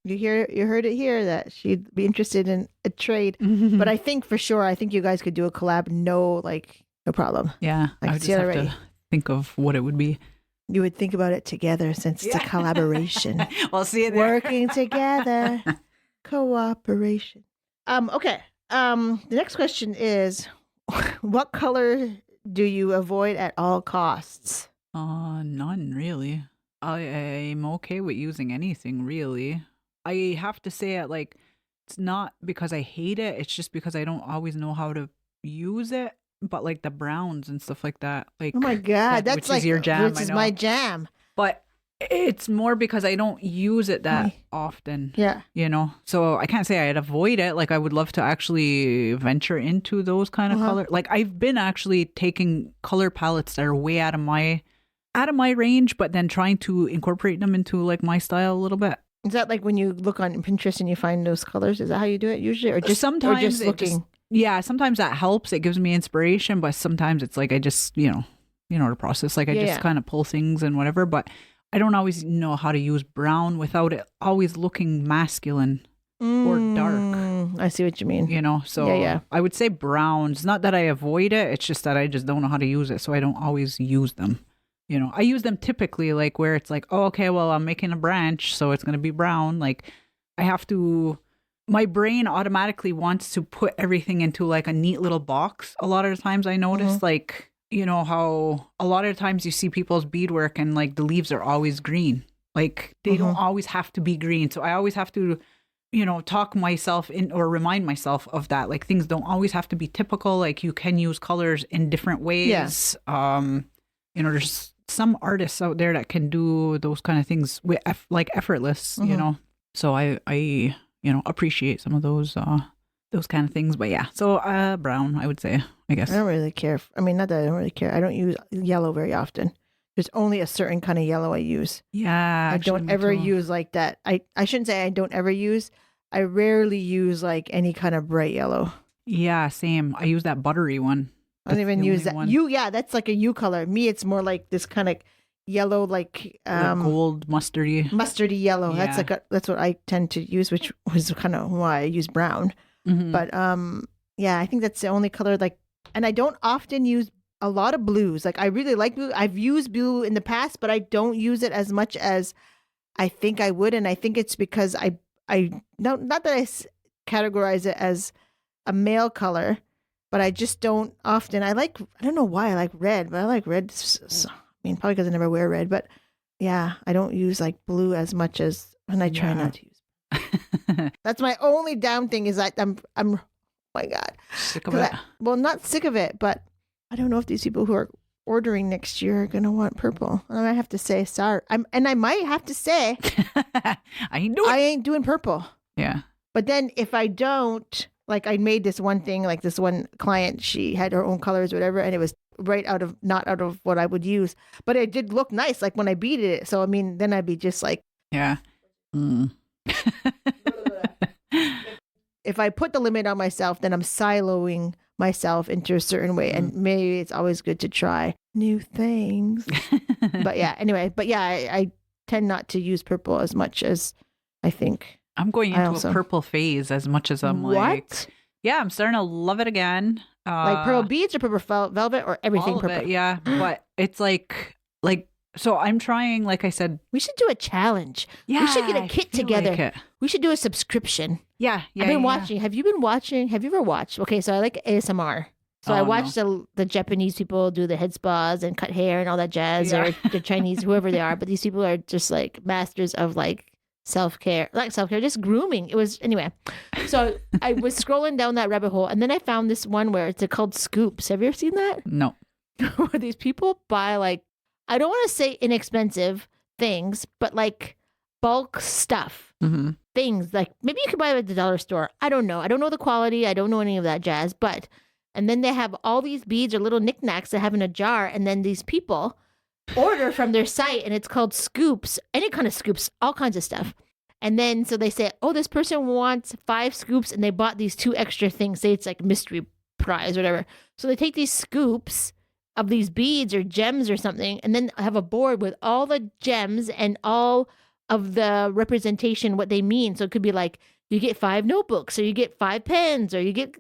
You heard it here that she'd be interested in a trade. But I think for sure, you guys could do a collab, no problem. Yeah, I would just have to think of what it would be. You would think about it together since it's a collaboration. We'll see you there. Working together. Cooperation. Okay. The next question is, what color do you avoid at all costs? None really. I'm okay with using anything really. I have to say it like it's not because I hate it. It's just because I don't always know how to use it. But like the browns and stuff like that, like oh my God, that's which like is your jam. Which is my jam. But it's more because I don't use it that often. Yeah, so I can't say I'd avoid it. Like I would love to actually venture into those kind of color. Like I've been actually taking color palettes that are way out of my range, but then trying to incorporate them into like my style a little bit. Is that like when you look on Pinterest and you find those colors? Is that how you do it usually, or just sometimes just looking? Yeah, sometimes that helps. It gives me inspiration, but sometimes it's like I just, the process. Like I just kind of pull things and whatever, but I don't always know how to use brown without it always looking masculine or dark. I see what you mean. So I would say brown. It's not that I avoid it. It's just that I just don't know how to use it. So I don't always use them. I use them typically like where it's like, oh, okay, well, I'm making a branch, so it's going to be brown. Like I have to... My brain automatically wants to put everything into like a neat little box. A lot of the times I notice like, how a lot of the times you see people's beadwork and like the leaves are always green. Like they don't always have to be green. So I always have to, talk myself in or remind myself of that. Like things don't always have to be typical. Like you can use colors in different ways. Yeah. There's some artists out there that can do those kind of things with like effortless, So I appreciate some of those kind of things. But yeah, so brown, I would say, I guess. I don't really care. Not that I don't really care. I don't use yellow very often. There's only a certain kind of yellow I use. Yeah. I don't ever use like that. I shouldn't say I don't ever use. I rarely use like any kind of bright yellow. Yeah, same. I use that buttery one. I don't even use that. That's like a U color. Me, it's more like this kind of yellow, like gold mustardy yellow. Yeah. That's what I tend to use, which was kind of why I use brown. But I think that's the only color. Like, and I don't often use a lot of blues. Like I really like blue. I've used blue in the past, but I don't use it as much as I think I would. And I think it's because I not that I categorize it as a male color, but I just don't often. I don't know why I like red, but I like red. Probably because I never wear red, but yeah, I don't use like blue as much as, and I try not to use. That's my only down thing is that I'm oh my God. Sick of it. Not sick of it, but I don't know if these people who are ordering next year are going to want purple. And I have to say, sorry. I might have to say, I ain't doing purple. Yeah. But then if I don't, like I made this one thing, like this one client, she had her own colors, whatever, and it was not out of what I would use, but it did look nice, like when I beaded it. So, then I'd be just like, yeah. if I put the limit on myself, then I'm siloing myself into a certain way. And maybe it's always good to try new things. But yeah, anyway, I tend not to use purple as much as I think. I'm going into a purple phase as much as I'm like, yeah, I'm starting to love it again. Like pearl beads or purple velvet or everything all of purple? It, yeah, but it's like, so I'm trying, like I said. We should do a challenge. Yeah. We should get a kit together. Like we should do a subscription. Yeah. I've been watching. Have you been watching? Have you ever watched? Okay, so I like ASMR. So I watched the Japanese people do the head spas and cut hair and all that jazz, or the Chinese, whoever they are. But these people are just like masters of like self-care, just grooming. It was, anyway. So I was scrolling down that rabbit hole, and then I found this one where it's called Scoops. Have you ever seen that? No. Where these people buy like, I don't want to say inexpensive things, but like bulk stuff. Mm-hmm. Things like maybe you could buy it at the dollar store. I don't know. I don't know the quality. I don't know any of that jazz. And then they have all these beads or little knickknacks they have in a jar. And then these people order from their site, and it's called Scoops, any kind of scoops, all kinds of stuff. And then so they say, oh, this person wants 5 scoops, and they bought these 2 extra things. Say it's like mystery prize or whatever. So they take these scoops of these beads or gems or something, and then have a board with all the gems and all of the representation, what they mean. So it could be like, you get 5 notebooks, or you get 5 pens, or you get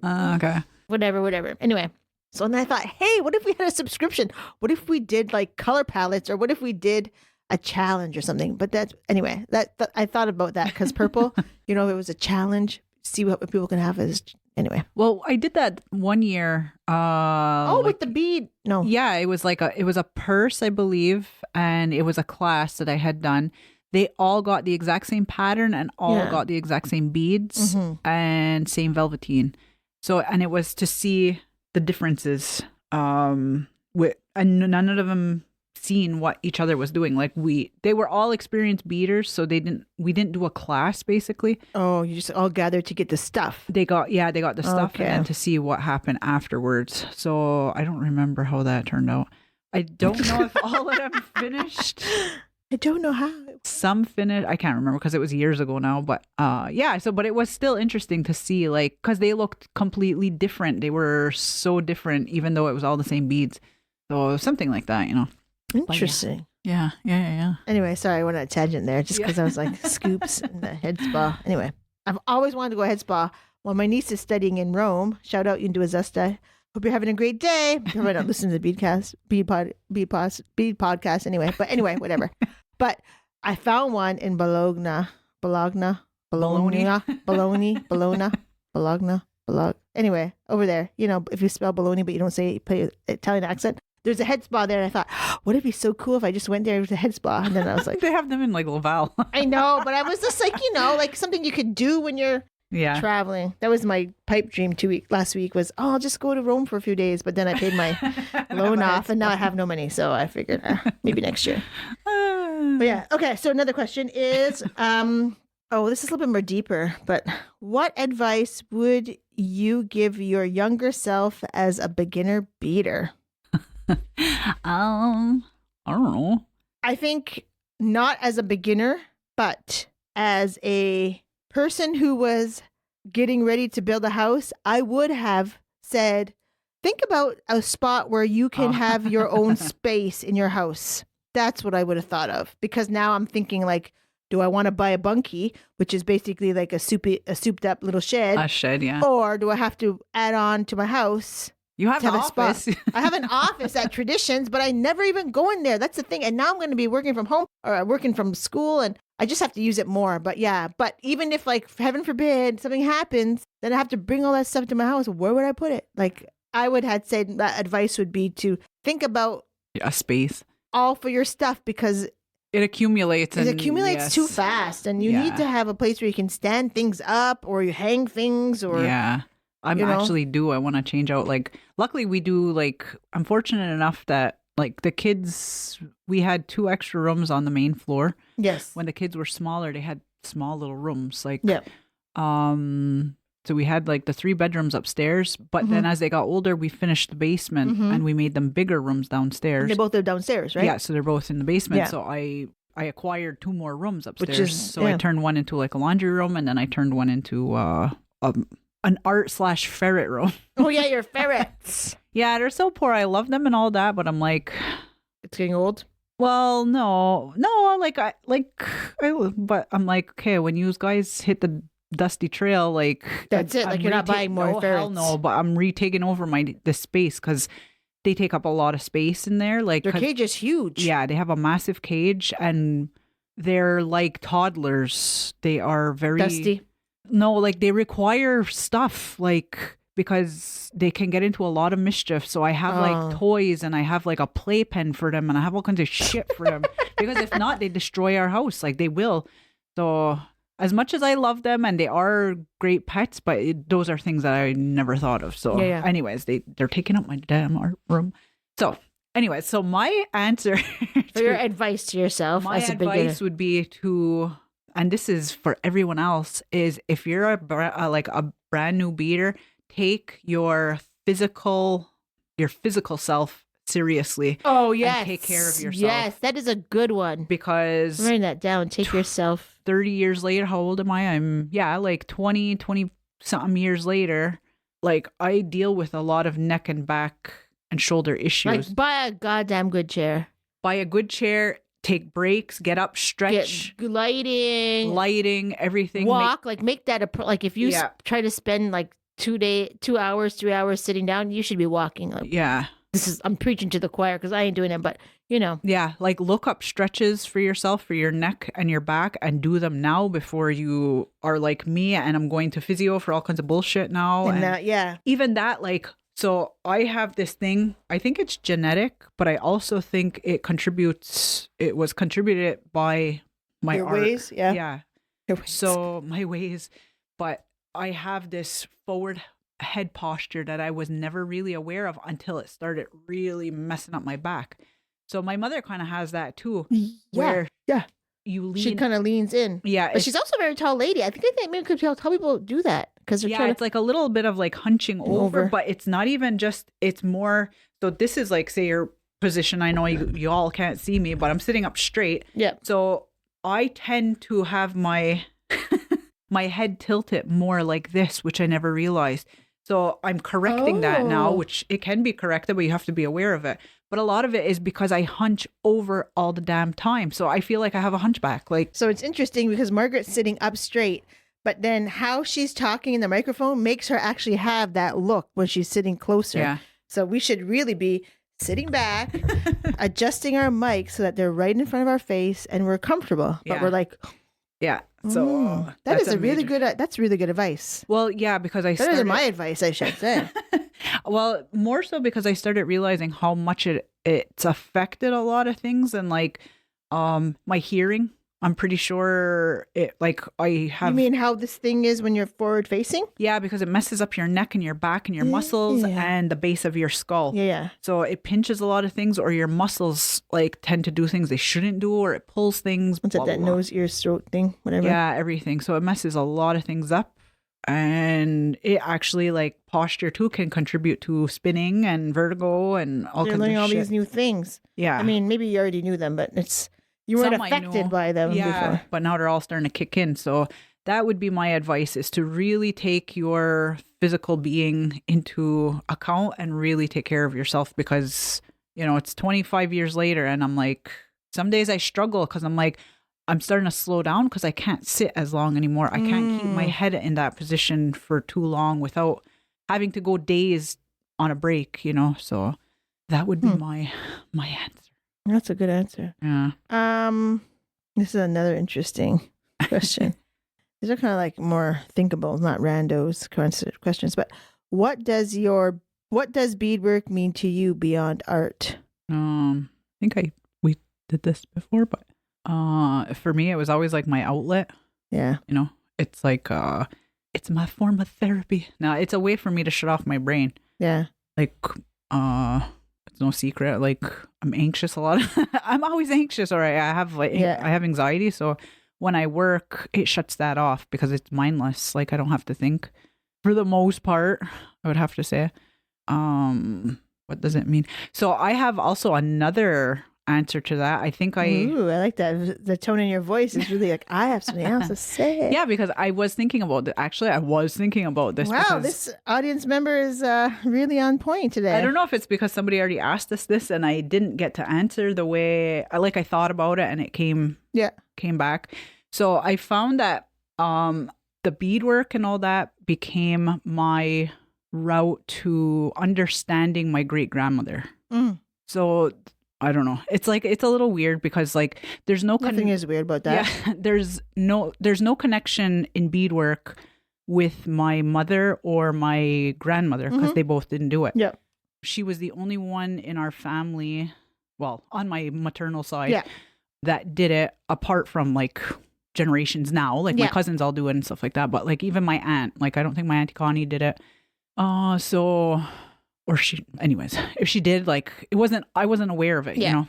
whatever. Anyway, so then I thought, hey, what if we had a subscription? What if we did like color palettes, or what if we did a challenge or something? But that's, anyway, that I thought about that because purple, it was a challenge. See what people can have as, anyway. Well, I did that one year. With the bead. No. Yeah, it was a purse, I believe, and it was a class that I had done. They all got the exact same pattern and all got the exact same beads and same velveteen. So, and it was to see the differences. And none of them seen what each other was doing. Like they were all experienced beaders, so we didn't do a class basically. Oh, you just all gathered to get the stuff. They got the stuff and then to see what happened afterwards. So I don't remember how that turned out. I don't know if all of them finished. I don't know how. Some finished. I can't remember because it was years ago now. But but it was still interesting to see, like, because they looked completely different. They were so different, even though it was all the same beads. So something like that, Interesting. Yeah. Anyway, sorry, I went on a tangent there just because I was like, scoops and the head spa. Anyway, I've always wanted to go head spa. Well, my niece is studying in Rome. Shout out, you can do a Zesta. Hope you're having a great day. You might not listen to the Bead podcast anyway. But anyway, whatever. But I found one in Bologna. Anyway, over there, if you spell Bologna, but you don't say play Italian accent, there's a head spa there. And I thought, would it be so cool if I just went there with a head spa? And then I was like, they have them in like Laval. I know, but I was just like, like something you could do when you're traveling. That was my pipe dream last week was, I'll just go to Rome for a few days. But then I paid my loan off and now I have no money. So I figured maybe next year. But yeah. Okay. So another question is, this is a little bit more deeper, but what advice would you give your younger self as a beginner beader? I don't know. I think not as a beginner, but as a person who was getting ready to build a house, I would have said, think about a spot where you can have your own space in your house. That's what I would have thought of, because now I'm thinking like, do I want to buy a bunkie, which is basically like a souped up little shed? A shed, yeah. Or do I have to add on to my house? You have an office. I have an office at Traditions, but I never even go in there. That's the thing. And now I'm going to be working from home or working from school, and I just have to use it more. But yeah, but even if like, heaven forbid, something happens, then I have to bring all that stuff to my house. Where would I put it? Like, I would have said that advice would be to think about a space all for your stuff, because it accumulates. Too fast, and you need to have a place where you can stand things up, or you hang things, or I want to change out. Like, luckily we do, like, I'm fortunate enough that like the kids, we had 2 extra rooms on the main floor. Yes. When the kids were smaller, they had small little rooms. Like, so we had like the 3 bedrooms upstairs, but then as they got older, we finished the basement and we made them bigger rooms downstairs. And they both live downstairs, right? Yeah, so they're both in the basement. Yeah. So I acquired 2 more rooms upstairs. I turned one into like a laundry room, and then I turned one into an art/ferret room. Oh yeah, your ferrets. Yeah, they're so poor. I love them and all that, but I'm like, It's getting old. well, no, but I'm like, okay, when you guys hit the dusty trail, like That's it. Like, you're not buying more Hell ferrets. no, but I'm retaking over the space because they take up a lot of space in there. Like Their cage is huge. yeah, they have a massive cage and they're like toddlers. They are very Dusty. No, like they require stuff, like because they can get into a lot of mischief. So I have like toys and I have like a playpen for them and I have all kinds of shit for them because if not, they destroy our house. Like they will. So as much as I love them and they are great pets, but those are things that I never thought of. So anyways, they're taking up my damn art room. So anyways, so my answer For your advice to yourself my as a beginner. advice would be to, and this is for everyone else, is if you're a brand new beater, take your physical self seriously. Oh yes. And take care of yourself. Yes, that is a good one. Because Write that down. Take yourself. 30 years later, how old am I? I'm like 20 something years later. Like I deal with a lot of neck and back and shoulder issues. Like buy a goddamn good chair. Buy a good chair. Take breaks, get up, stretch, Get lighting, everything. walk. Make that like if you try to spend like 2 hours, 3 hours sitting down, you should be walking. Like, I'm preaching to the choir because I ain't doing it, but you know. Yeah, like look up stretches for yourself, for your neck and your back and do them now before you are like me and I'm going to physio for all kinds of bullshit now. And that, even that, like, so I have this thing, I think it's genetic, but I also think it was contributed by my your art. ways, yeah. Yeah. So my ways, but I have this forward head posture that I was never really aware of until it started really messing up my back. So my mother kind of has that too. Where you lean. She kind of leans in. Yeah. But she's also a very tall lady. I think maybe could tell people do that. Because it's like a little bit of like hunching over, but it's not even just, it's more, so this is like, say your position. I know you all can't see me, but I'm sitting up straight. Yeah. So I tend to have my head tilted more like this, which I never realized. So I'm correcting that now, which it can be corrected, but you have to be aware of it. But a lot of it is because I hunch over all the damn time. So I feel like I have a hunchback. So it's interesting because Margaret's sitting up straight, but then how she's talking in the microphone makes her actually have that look when she's sitting closer. Yeah. So we should really be sitting back, adjusting our mics so that they're right in front of our face and we're comfortable. But we're like... Yeah. So that is really good. That's really good advice. Well, yeah, because better than my advice, I should say. Well, more so because I started realizing how much it's affected a lot of things and like my hearing. I'm pretty sure I have. You mean how this thing is when you're forward facing? Yeah, because it messes up your neck and your back and your muscles and the base of your skull. Yeah. So it pinches a lot of things, or your muscles like tend to do things they shouldn't do, or it pulls things. What's that nose, ears, throat thing? Whatever. Yeah, everything. So it messes a lot of things up. And it actually, like, posture too can contribute to spinning and vertigo and all kinds of shit. You're learning all these new things. Yeah. I mean, maybe you already knew them, but you weren't affected by them before. But now they're all starting to kick in. So that would be my advice, is to really take your physical being into account and really take care of yourself, because, you know, it's 25 years later and I'm like, some days I struggle because I'm like, I'm starting to slow down because I can't sit as long anymore. I can't keep my head in that position for too long without having to go days on a break, you know? So that would be my answer. That's a good answer. Yeah. This is another interesting question. These are kind of like more thinkable, not randos questions. But what does beadwork mean to you beyond art? I think we did this before, but for me, it was always like my outlet. Yeah. You know, it's like it's my form of therapy. Now, it's a way for me to shut off my brain. Yeah. Like it's no secret. Like, I'm anxious a lot. I'm always anxious. Or I have anxiety. So when I work, it shuts that off because it's mindless. Like, I don't have to think for the most part, I would have to say. What does it mean? So I have also another answer to that. I think Ooh, I like that. The tone in your voice is really like, I have something else to say. Yeah, because I was thinking about it. Actually, I was thinking about this. Wow, because this audience member is really on point today. I don't know if it's because somebody already asked us this and I didn't get to answer the way I thought about it and it came back. So I found that the beadwork and all that became my route to understanding my great grandmother. So I don't know. It's like, it's a little weird because like there's no nothing is weird about that. Yeah, there's no connection in beadwork with my mother or my grandmother because they both didn't do it. Yeah. She was the only one in our family, well, on my maternal side, that did it apart from like generations now. Like my cousins all do it and stuff like that. But like even my aunt, like I don't think my Auntie Connie did it. Anyways, if she did, like I wasn't aware of it, you know,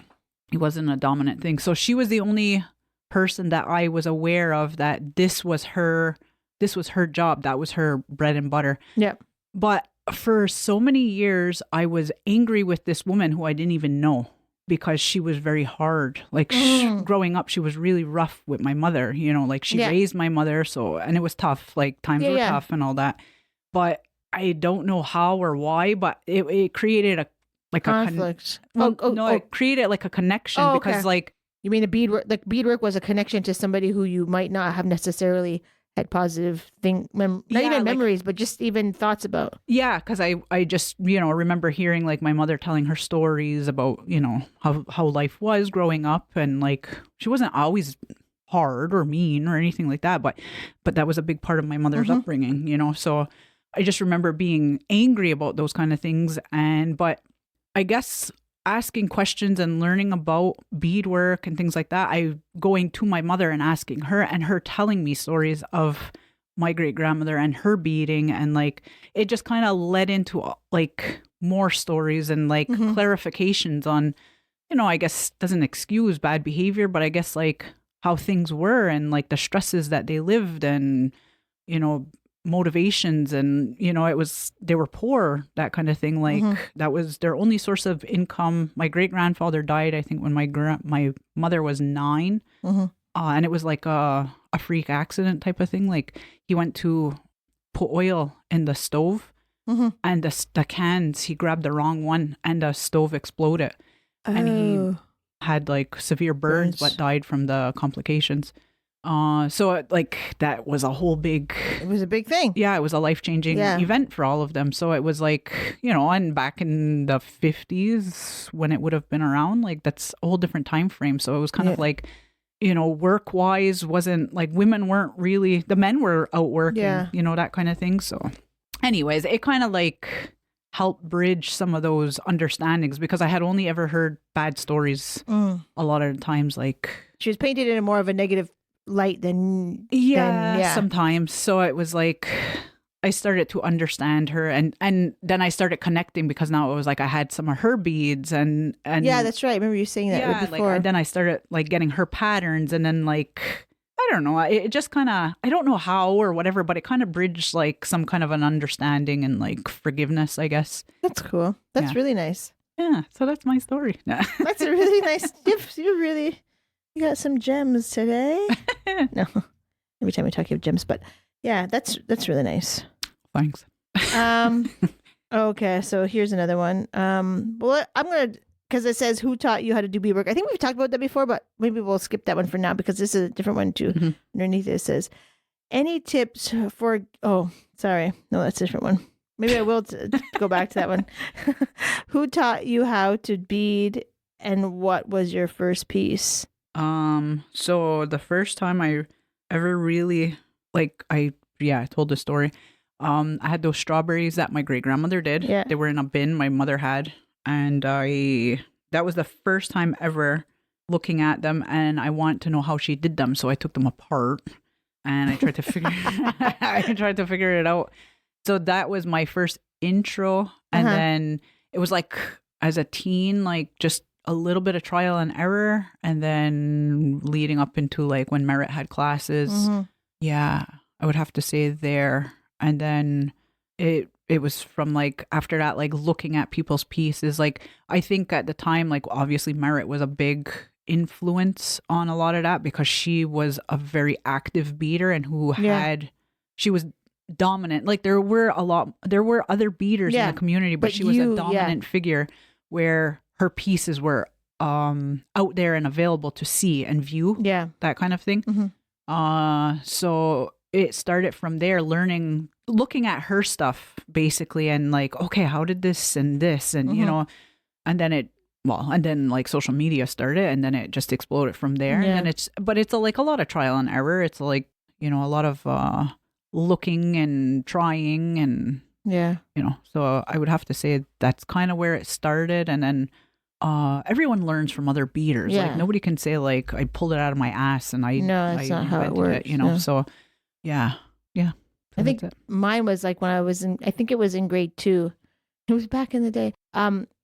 it wasn't a dominant thing. So she was the only person that I was aware of that this was her job. That was her bread and butter. Yeah. But for so many years, I was angry with this woman who I didn't even know because she was very hard. Like growing up, she was really rough with my mother, you know, like she raised my mother. So, and it was tough, like times were tough and all that. But I don't know how or why, but it created a conflict. It created like a connection because like, you mean beadwork was a connection to somebody who you might not have necessarily had positive memories, but just even thoughts about. Yeah, because I just, you know, remember hearing like my mother telling her stories about, you know, how life was growing up, and like she wasn't always hard or mean or anything like that, but that was a big part of my mother's upbringing, you know. So I just remember being angry about those kind of things, but I guess asking questions and learning about beadwork and things like that, I going to my mother and asking her, and her telling me stories of my great grandmother and her beading, and like it just kind of led into like more stories and like clarifications on, you know, I guess doesn't excuse bad behavior, but I guess like how things were and like the stresses that they lived and, you know, motivations, and you know, they were poor, that kind of thing, like that was their only source of income. My great grandfather died I think when my mother was 9, and it was like a freak accident type of thing. Like he went to put oil in the stove and the cans, he grabbed the wrong one and the stove exploded and he had like severe burns but died from the complications. So like that was it was a big thing. Yeah, it was a life-changing event for all of them. So it was like, you know, and back in the 50s when it would have been around, like that's a whole different time frame. So it was kind of like, you know, work-wise wasn't like women weren't really, the men were out working, you know, that kind of thing. So anyways, it kind of like helped bridge some of those understandings because I had only ever heard bad stories a lot of the times. Like she was painted in a more of a negative light than sometimes. So it was like I started to understand her, and then I started connecting because now it was like I had some of her beads and yeah, that's right. I remember you saying that before. Like then I started like getting her patterns, and then like I don't know, it just kind of, I don't know how or whatever, but it kind of bridged like some kind of an understanding and like forgiveness, I guess. That's cool. That's really nice. Yeah, so that's my story. That's a really nice gift. You got some gems today. No, every time we talk, you have gems, but yeah, that's really nice. Thanks. Okay, so here's another one. Well, I'm gonna, because it says who taught you how to do beadwork. I think we've talked about that before, but maybe we'll skip that one for now because this is a different one too. Underneath it says, any tips for? Oh, sorry, no, that's a different one. Maybe I will go back to that one. Who taught you how to bead, and what was your first piece? So the first time I ever really, like, I told the story. I had those strawberries that my great grandmother did. Yeah. They were in a bin my mother had. And that was the first time ever looking at them, and I wanted to know how she did them. So I took them apart and I tried to figure it out. So that was my first intro. And then it was like, as a teen, like just a little bit of trial and error, and then leading up into like when Merit had classes. Yeah, I would have to say there. And then it it was from like after that, like looking at people's pieces. Like I think at the time, like obviously Merritt was a big influence on a lot of that because she was a very active beater and she was dominant. Like there were other beaters in the community, but she was a dominant figure where her pieces were out there and available to see and view. Yeah. That kind of thing. So it started from there, looking at her stuff basically, and like, okay, how did this and you know, and then like social media started, and then it just exploded from there. And then it's like a lot of trial and error. It's like, you know, a lot of looking and trying and you know, so I would have to say that's kind of where it started. And then everyone learns from other beaters. Like nobody can say like I pulled it out of my ass and that's not how it works. You know, so yeah. I think mine was like when I was I think it was in grade 2. It was back in the day.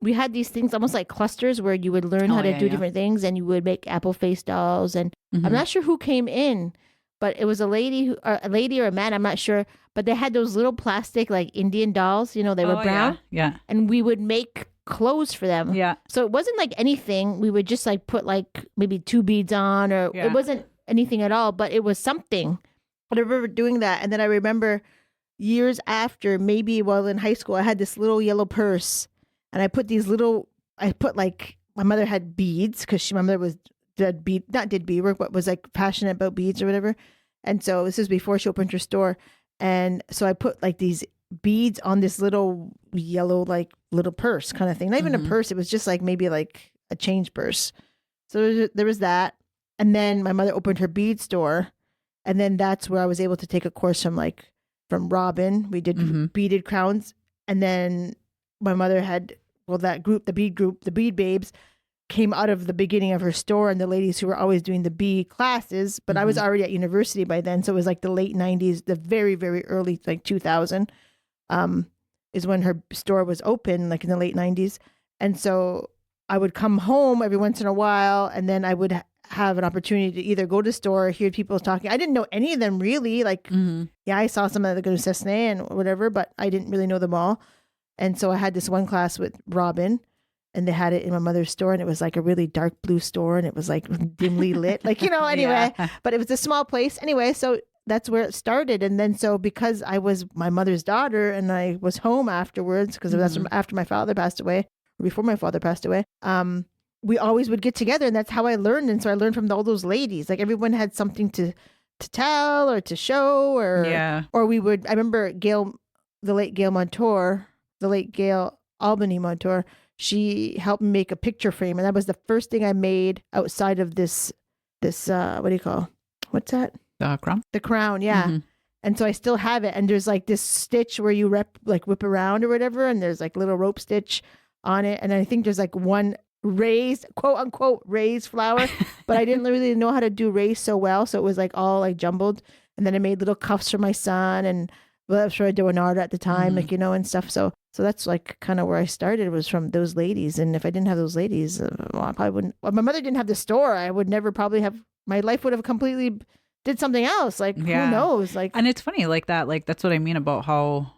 We had these things almost like clusters where you would learn how to do different things, and you would make apple face dolls. And I'm not sure who came in, but it was a lady or a man, I'm not sure. But they had those little plastic like Indian dolls, you know, they were brown. Yeah. And we would make clothes for them. Yeah. So it wasn't like anything. We would just like put like maybe 2 beads on, or it wasn't anything at all, but it was something. I remember doing that. And then I remember years after, maybe while in high school, I had this little yellow purse, and I put like, my mother had beads because my mother did beadwork, but was like passionate about beads or whatever. And so this is before she opened her store. And so I put like these beads on this little yellow, like little purse kind of thing. Not even a purse. It was just like maybe like a change purse. So there was that. And then my mother opened her bead store. And then that's where I was able to take a course from Robin. We did beaded crowns. And then my mother had, that group, the Bead Babes, came out of the beginning of her store, and the ladies who were always doing the bead classes. But I was already at university by then. So it was like the late 90s, the very, very early, like 2000, is when her store was open, like in the late 90s. And so I would come home every once in a while, and then I would have an opportunity to either go to the store or hear people talking. I didn't know any of them really. Like, I saw some of the go to Cessna and whatever, but I didn't really know them all. And so I had this one class with Robin, and they had it in my mother's store, and it was like a really dark blue store, and it was like dimly lit, like, you know, anyway, but it was a small place anyway. So that's where it started. And then, so because I was my mother's daughter and I was home afterwards, because that's after my father passed away, or before my father passed away, we always would get together, and that's how I learned. And so I learned from all those ladies. Like everyone had something to tell or to show, or we would. I remember the late Gail Albany Montour. She helped me make a picture frame, and that was the first thing I made outside of this. What do you call? What's that? The crown. The crown, yeah. And so I still have it. And there's like this stitch where you whip around or whatever, and there's like little rope stitch on it. And I think there's like one raised, quote unquote, raised flower, but I didn't really know how to do raised so well. So it was like all like jumbled. And then I made little cuffs for my son, and I was sure Leonardo at the time, like, you know, and stuff. So that's like kind of where I started, was from those ladies. And if I didn't have those ladies, I probably wouldn't. Well, my mother didn't have the store. I would never probably have. My life would have completely did something else. Like, who knows? Like, and it's funny like that. Like that's what I mean about how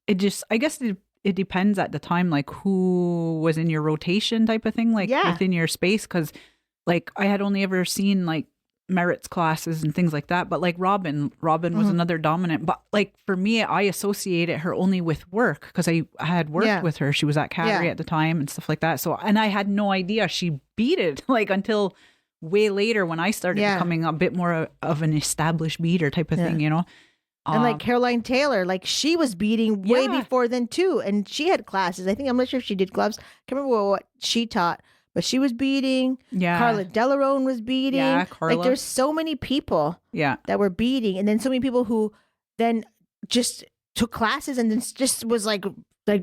it just. I guess it depends at the time, like who was in your rotation type of thing, like within your space. Because like I had only ever seen like Merritt's classes and things like that, but like Robin was another dominant. But like for me, I associated her only with work, because I had worked with her. She was at Cattery at the time and stuff like that. So, and I had no idea she beaded like until way later, when I started becoming a bit more of an established beader type of thing, you know. And like Caroline Taylor, like she was beading way before then too, and she had classes. I'm not sure if she did gloves. Can't remember what she taught. But she was beading. Yeah. Carla Delarone was beading. Yeah, Carla. Like there's so many people that were beading. And then so many people who then just took classes, and then just was like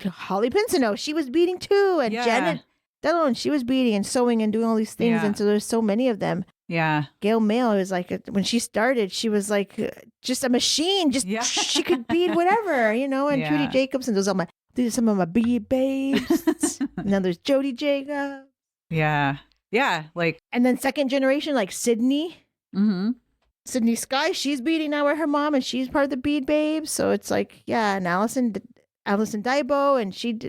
Holly Pinsino, she was beading too. And Janet Delarone, she was beading and sewing and doing all these things. And so there's so many of them. Yeah. Gail Mail was like, when she started, she was like just a machine. Just she could bead whatever, you know. And Trudy Jacobs, and these are some of my bead babes. And then there's Jody Jacobs. Yeah. Like, and then second generation, like Sydney. Sydney Sky, she's beading now with her mom, and she's part of the Bead Babes. So it's like, and Allison Alison Daibo, and she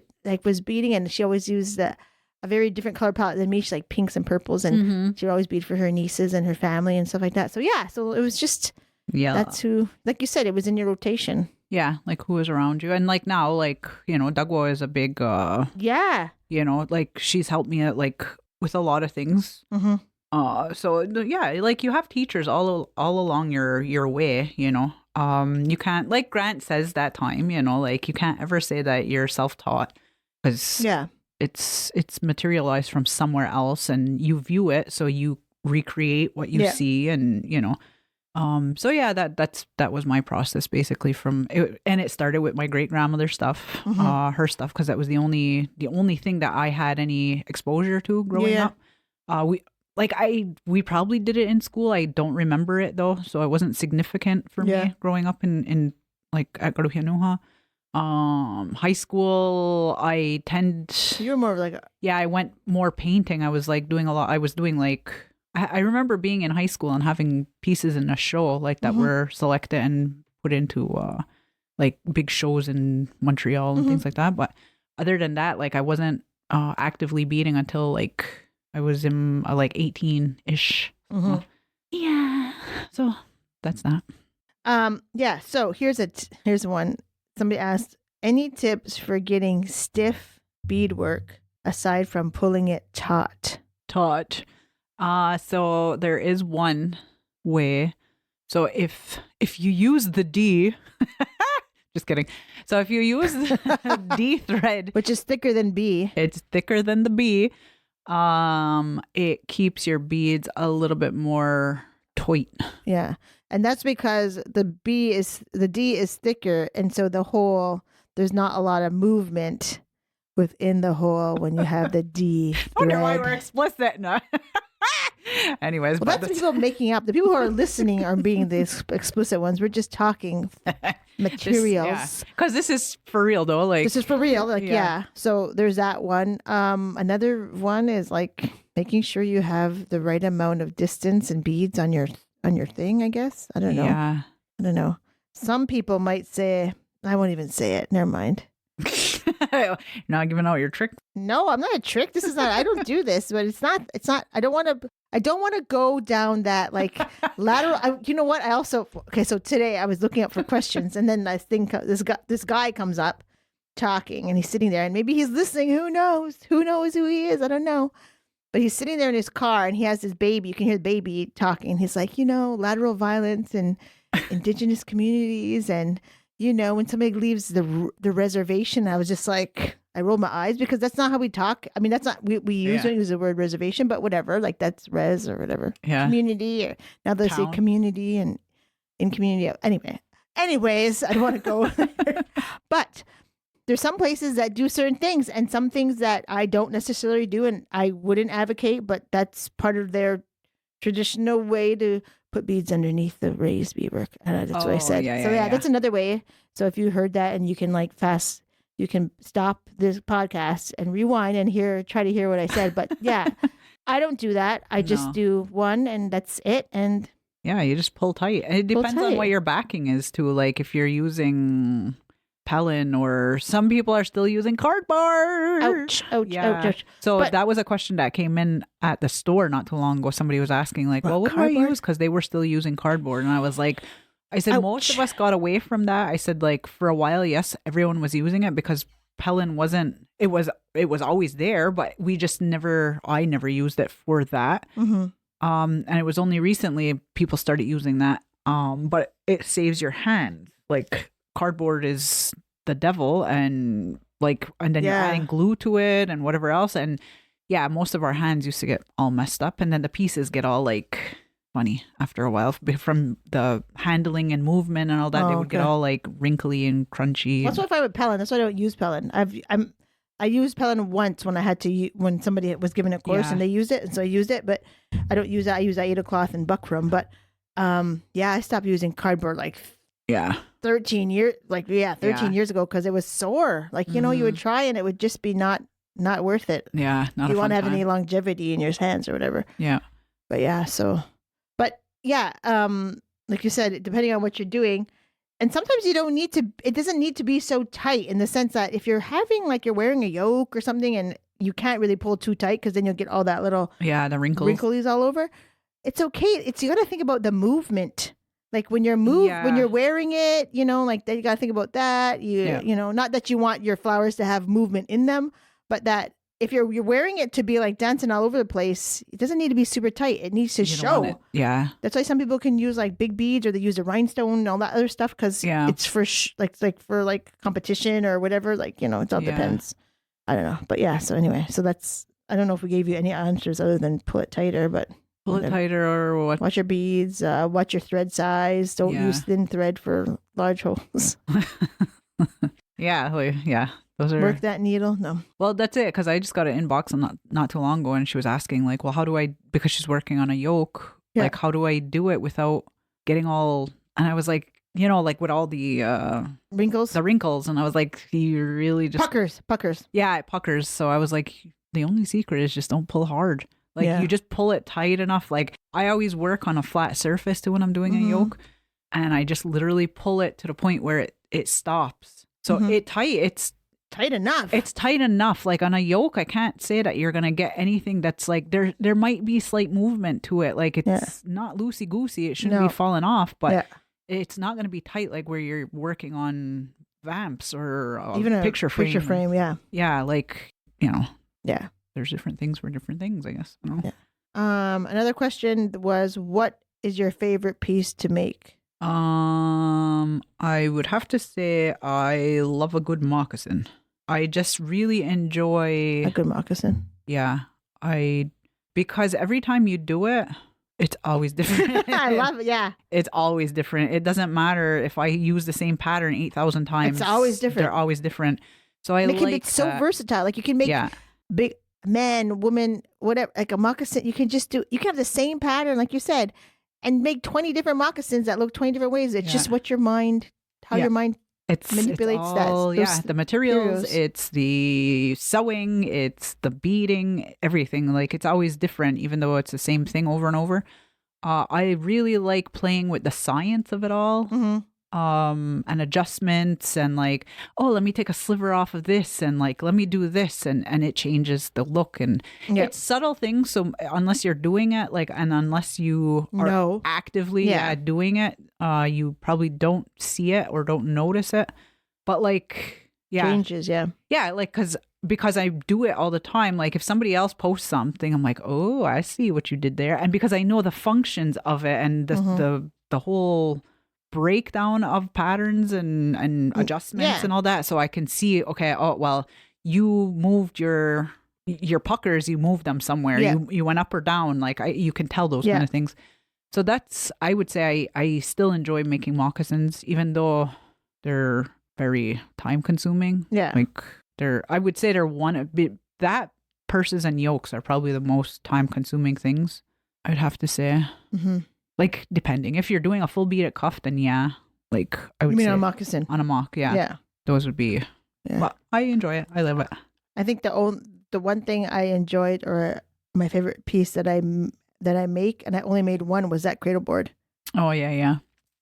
was beading, and she always used a very different color palette than me. She's like pinks and purples, and she would always bead for her nieces and her family and stuff like that. So yeah, so it was just that's who, like you said, it was in your rotation. Yeah, like who was around you. And like now, like, you know, Dagwo is a big you know, like she's helped me like with a lot of things. So yeah, like you have teachers all along your way, you know. You can't, like Grant says that time, you know, like you can't ever say that you're self-taught, because it's materialized from somewhere else, and you view it, so you recreate what you see, and you know. So yeah, that was my process basically from it, and it started with my great grandmother's stuff, her stuff, because that was the only thing that I had any exposure to growing up. We probably did it in school. I don't remember it though, so it wasn't significant for me growing up in like at Garuhianuha. High school, you were more like I went more painting. I was like doing a lot. I was doing like I remember being in high school and having pieces in a show like that were selected and put into like big shows in Montreal and things like that. But other than that, like I wasn't actively beading until like I was in like 18-ish. Yeah. So that's that. Yeah. So here's one. Somebody asked, any tips for getting stiff beadwork aside from pulling it taut? So there is one way. So if you use the D, just kidding. So if you use the D thread, which is thicker than B, it's thicker than the B. It keeps your beads a little bit more tight. Yeah. And that's because the D is thicker, and so there's not a lot of movement within the hole when you have the D thread. I wonder why we're explicit. No. Anyways, well, that's people making up. The people who are listening are being the explicit ones. We're just talking materials. Because this is for real, though. Like this is for real. Like So there's that one. Another one is like making sure you have the right amount of distance and beads on your thing. I guess I don't know. Yeah, I don't know. Some people might say, I won't even say it. Never mind. Not giving out your trick. No, I'm not a trick. This is not. I don't do this, but it's not. I don't want to go down that like lateral. You know what? So today I was looking up for questions, and then this guy comes up talking, and he's sitting there, and maybe he's listening. Who knows? Who knows who he is? I don't know. But he's sitting there in his car, and he has his baby. You can hear the baby talking. And he's like, lateral violence and indigenous communities, and when somebody leaves the reservation. I was just like, I rolled my eyes, because that's not how we talk. I mean, that's not, we usually use the word reservation, but whatever, like that's res or whatever. Yeah. Community, or now they say community and in community. Anyways, I don't want to go there. But there's some places that do certain things, and some things that I don't necessarily do, and I wouldn't advocate, but that's part of their traditional way to put beads underneath the raised beadwork. That's what I said. That's another way. So if you heard that and you can you can stop this podcast and rewind and try to hear what I said. But yeah, I don't do that. I just do one, and that's it. And yeah, you just pull tight. It depends on what your backing is too. Like if you're using Pellin, or some people are still using cardboard. Ouch. So that was a question that came in at the store not too long ago. Somebody was asking like, what do I use? Because they were still using cardboard. And I said, most of us got away from that. I said, like, for a while, yes, everyone was using it because Pellin it was always there, but I never used it for that. And it was only recently people started using that. But it saves your hands. Like, cardboard is the devil, and then you're adding glue to it and whatever else, and most of our hands used to get all messed up, and then the pieces get all like funny after a while from the handling and movement and all that. They would get all like wrinkly and crunchy. That's what I find with Pellin. That's why I don't use Pellin. I used Pellin once when I had to, when somebody was giving a course and they used it, and so I used it, but I don't use that. I use Aida cloth and buckram, but I stopped using cardboard 13 years years ago, because it was sore. Like, you would try and it would just be not worth it. Yeah, not you want to have any longevity in your hands or whatever. Yeah. But like you said, depending on what you're doing, And sometimes you don't need to, it doesn't need to be so tight in the sense that if you're having like you're wearing a yoke or something and you can't really pull too tight because then you'll get all that little the wrinkles all over. It's okay. You got to think about the movement. Like when you're when you're wearing it, you know, like you got to think about that. You know, not that you want your flowers to have movement in them, but that if you're wearing it to be like dancing all over the place, it doesn't need to be super tight. It needs to show. Yeah. That's why some people can use like big beads or they use a rhinestone and all that other stuff because it's for for competition or whatever. Like, you know, it all depends. I don't know. But yeah, so anyway, I don't know if we gave you any answers other than pull it tighter, but pull it tighter or what? Watch your beads, watch your thread size. Don't use thin thread for large holes. Those are... Work that needle? No. Well, that's it, because I just got an inbox not too long ago, and she was asking, like, well, how do I, because she's working on a yoke, like, how do I do it without getting all, and I was like, you know, like with all the wrinkles, and I was like, you really just... Puckers. Yeah, it puckers. So I was like, the only secret is just don't pull hard. Like, you just pull it tight enough. Like, I always work on a flat surface too when I'm doing a yoke, and I just literally pull it to the point where it stops. So it's tight enough. It's tight enough. Like on a yoke, I can't say that you're gonna get anything that's like there might be slight movement to it. Like it's not loosey goosey. It shouldn't be falling off, but it's not gonna be tight like where you're working on vamps or even a picture frame. Picture frame, yeah. Like, you know, yeah. There's different things for different things, I guess. I don't know. Yeah. Another question was, what is your favorite piece to make? I would have to say I love a good moccasin. I just really enjoy a good moccasin. Yeah. Because every time you do it, it's always different. I love it. Yeah. It's always different. It doesn't matter if I use the same pattern 8,000 times. It's always different. They're always different. So I like it's so versatile. Like you can make big man, woman, whatever, like a moccasin. You can have the same pattern, like you said, and make 20 different moccasins that look 20 different ways. It's just what your mind, your mind manipulates that. The materials, it's the sewing, it's the beading, everything. Like it's always different, even though it's the same thing over and over. I really like playing with the science of it all. And adjustments and like, oh, let me take a sliver off of this and like, let me do this and it changes the look and it's subtle things. So unless you're doing it, like, and unless you are actively doing it, you probably don't see it or don't notice it. But like, changes, like, because I do it all the time. Like if somebody else posts something, I'm like, oh, I see what you did there. And because I know the functions of it and the whole breakdown of patterns and adjustments and all that, so I can see, okay, oh well, you moved your puckers, you moved them somewhere, you went up or down, like you can tell those kind of things. So that's, I would say I still enjoy making moccasins, even though they're very time consuming. Like I would say they're that purses and yokes are probably the most time consuming things, I'd have to say. Like, depending. If you're doing a full beaded cuff, then like I would say. On a moccasin? On a mock, yeah. Those would be. Yeah. But I enjoy it. I love it. I think the one thing I enjoyed, or my favorite piece that I make, and I only made one, was that cradle board. Oh, yeah.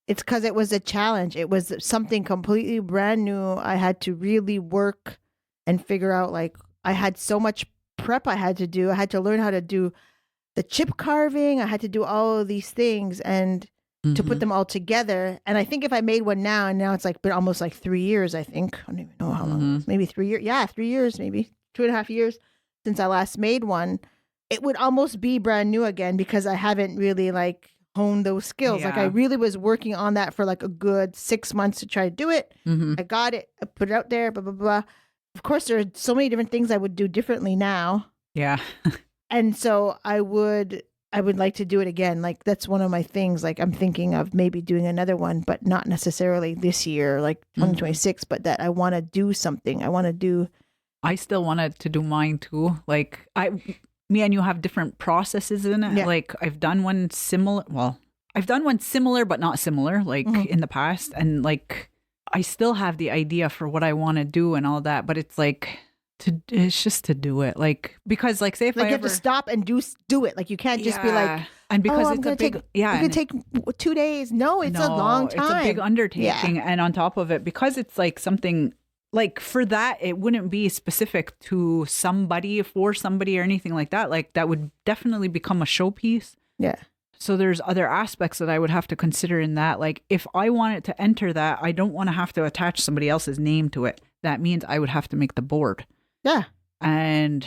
It's because it was a challenge. It was something completely brand new. I had to really work and figure out, like, I had so much prep I had to do. I had to learn how to do the chip carving. I had to do all of these things and to put them all together. And I think if I made one now, and now it's like been almost like 3 years, I think. I don't even know how long. Maybe 3 years. Yeah, 3 years, maybe 2.5 years since I last made one. It would almost be brand new again because I haven't really like honed those skills. Like I really was working on that for like a good 6 months to try to do it. I got it. I put it out there, blah, blah, blah. Of course, there are so many different things I would do differently now. Yeah. And so I would like to do it again. Like that's one of my things. Like I'm thinking of maybe doing another one, but not necessarily this year, like 2026, but that I want to do something. I still wanted to do mine too. Like me and you have different processes in it. Like I've done one similar, but not similar, like in the past. And like, I still have the idea for what I want to do and all that, but it's like, it's just to do it, like, because like say if like you have to stop and do it, like you can't just be like And because I'm it's a big, it could take 2 days. No, it's a long time. It's a big undertaking. And on top of it, because it's like something like for that, it wouldn't be specific to somebody, for somebody or anything like that. Like that would definitely become a showpiece. Yeah. So there's other aspects that I would have to consider in that. Like if I wanted to enter that, I don't want to have to attach somebody else's name to it. That means I would have to make the board. Yeah. And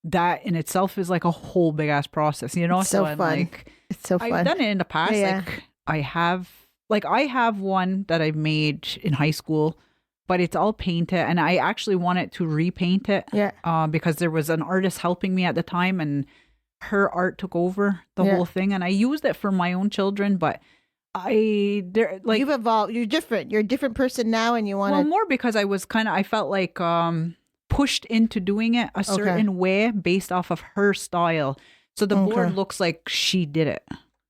that in itself is like a whole big ass process, you know? It's so fun. Like, it's so fun. I've done it in the past. Yeah. Like I have one that I made in high school, but it's all painted, and I actually wanted to repaint it. Yeah. Because there was an artist helping me at the time, and her art took over the whole thing, and I used it for my own children, but you've evolved. You're different. You're a different person now, and you want to more because I felt like pushed into doing it a certain way based off of her style. So the board looks like she did it.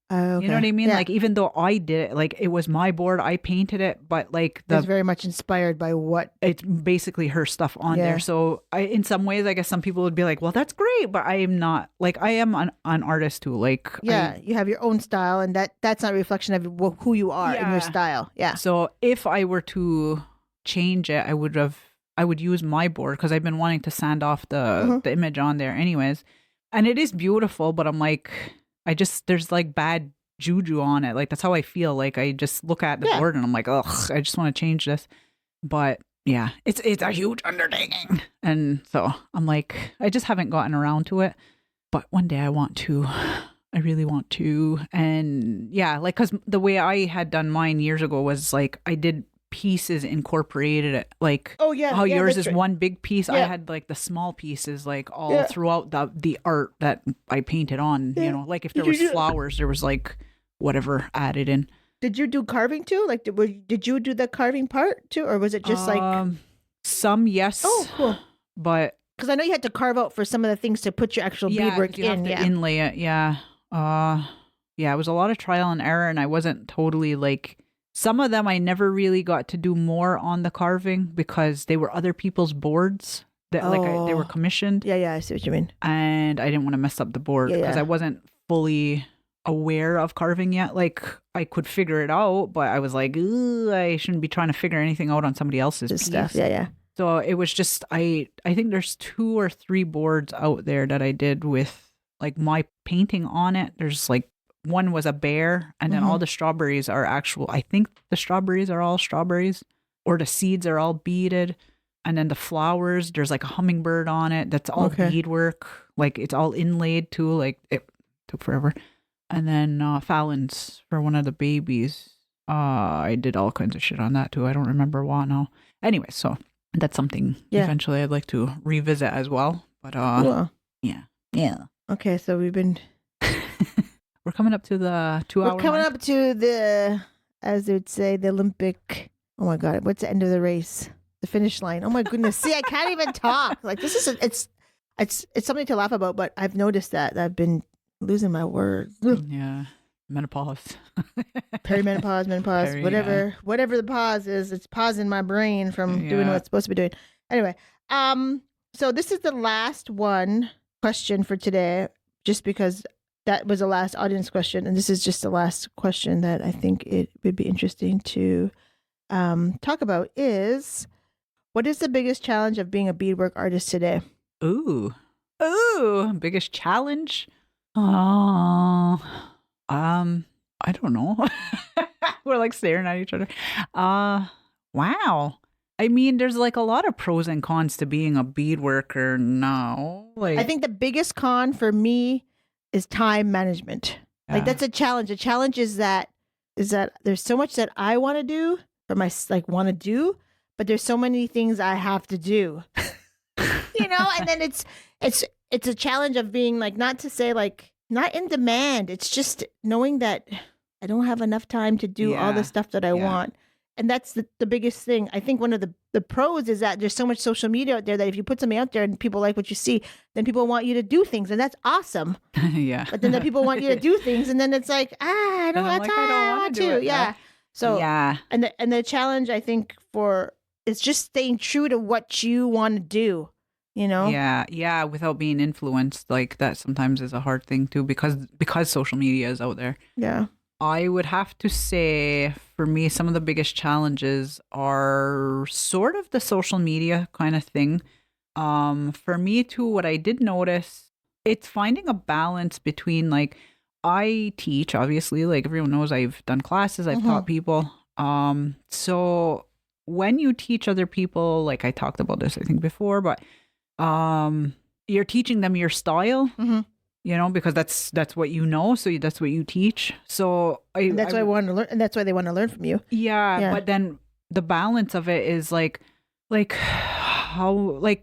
Okay. You know what I mean? Yeah. Like even though I did it, like it was my board, I painted it, but like it's very much inspired by what it's basically her stuff on there. So in some ways, I guess some people would be like, well, that's great, but I am not. Like I am an artist too. Like you have your own style, and that's not a reflection of who you are in your style. Yeah. So if I were to change it, I would use my board because I've been wanting to sand off the image on there anyways. And it is beautiful, but I'm like, there's like bad juju on it. Like that's how I feel. Like I just look at the board and I'm like, ugh, I just want to change this. But yeah, it's a huge undertaking. And so I'm like, I just haven't gotten around to it. But one day I really want to. And yeah, like, cause the way I had done mine years ago was like, I did pieces incorporated it, like how yours is one big piece. I had like the small pieces like all throughout the art that I painted on, you know, like if there was flowers, there was like whatever added in. Did you do carving too? Like did you do the carving part too, or was it just like some? Yes. Oh, cool. But because I know you had to carve out for some of the things to put your actual beadwork in. Have to inlay it. Yeah. It was a lot of trial and error, and I wasn't totally like. Some of them I never really got to do more on the carving because they were other people's boards that they were commissioned. Yeah, I see what you mean. And I didn't want to mess up the board because I wasn't fully aware of carving yet. Like I could figure it out, but I was like, I shouldn't be trying to figure anything out on somebody else's piece. Stuff. Yeah. So it was just I think there's 2 or 3 boards out there that I did with like my painting on it. There's like one was a bear, and then all the strawberries are actual. I think the strawberries are all strawberries, or the seeds are all beaded. And then the flowers, there's like a hummingbird on it. That's all beadwork. Like it's all inlaid too. Like it took forever. And then Fallon's for one of the babies. I did all kinds of shit on that too. I don't remember what now. Anyway, so that's something eventually I'd like to revisit as well. But cool. Yeah. Okay, so we've been. We're coming up to the 2 hour. We're coming up to the, as they would say, the Olympic. Oh my God! What's the end of the race? The finish line. Oh my goodness! See, I can't even talk. Like this is it's something to laugh about, but I've noticed that I've been losing my words. Yeah, menopause, perimenopause, menopause, whatever the pause is. It's pausing my brain from doing what it's supposed to be doing. Anyway, so this is the last question for today, just because. That was the last audience question, and this is just the last question that I think it would be interesting to talk about is, what is the biggest challenge of being a beadwork artist today? Ooh, biggest challenge? Oh, I don't know. We're like staring at each other. Wow. I mean, there's like a lot of pros and cons to being a beadworker now. Like, I think the biggest con for me is time management. Like that's a challenge. The challenge is that there's so much that I want to do but there's so many things I have to do. You know, and then it's a challenge of being like, not to say like not in demand. It's just knowing that I don't have enough time to do all the stuff that I want. And that's the biggest thing. I think one of the pros is that there's so much social media out there that if you put something out there and people like what you see, then people want you to do things. And that's awesome. But then the people want you to do things. And then it's like, I don't want to. Yeah. So, and the challenge I think is just staying true to what you want to do. you know? Yeah, without being influenced, like that sometimes is a hard thing too because social media is out there. Yeah. I would have to say for me some of the biggest challenges are sort of the social media kind of thing. For me too, what I did notice, it's finding a balance between like I teach, obviously, like everyone knows I've done classes, I've taught people. So when you teach other people, like I talked about this I think before, but you're teaching them your style, you know, because that's what you know, so that's what you teach. So that's why I want to learn, and that's why they want to learn from you. Yeah, but then the balance of it is like how like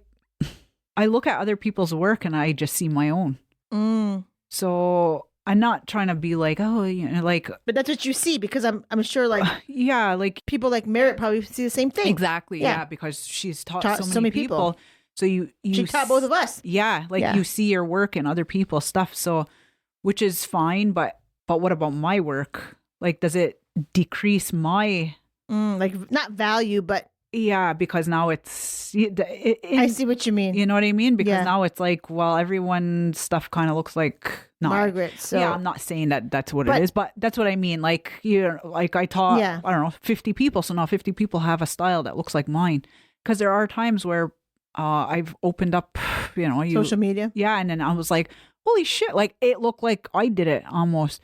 I look at other people's work and I just see my own. So I'm not trying to be like, oh, you know, like. But that's what you see because I'm sure like yeah, like people like Merritt probably see the same thing. Exactly. Yeah, because she's taught so many people. So she taught both of us. Yeah, like you see your work and other people's stuff. So, which is fine, but what about my work? Like, does it decrease my like not value, but yeah, because now it's I see what you mean. You know what I mean? Because now it's like, well, everyone's stuff kind of looks like Margaret. So yeah, I'm not saying that that's what it is, but that's what I mean. Like like I taught I don't know 50 people, so now 50 people have a style that looks like mine. Because there are times where I've opened up, you know, social media. Yeah, and then I was like, holy shit! Like it looked like I did it almost.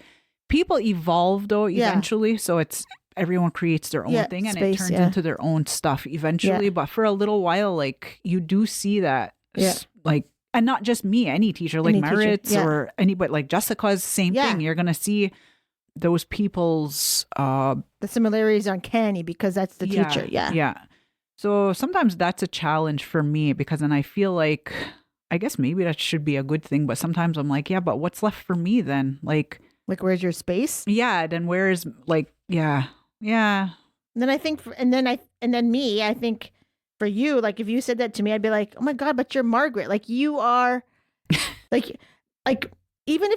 People evolve though eventually, so it's. Everyone creates their own thing and it turns into their own stuff eventually. But for a little while, like you do see that, like, and not just me, any teacher, like Merritt's or anybody, like Jessica's, same thing. You're going to see those people's... the similarities are uncanny because that's the teacher. Yeah. So sometimes that's a challenge for me because then I feel like, I guess maybe that should be a good thing. But sometimes I'm like, yeah, but what's left for me then? Like where's your space? Yeah. Then where is like, yeah. And then I think, and then me, I think for you, like if you said that to me, I'd be like, oh my God, but you're Margaret. Like you are, like even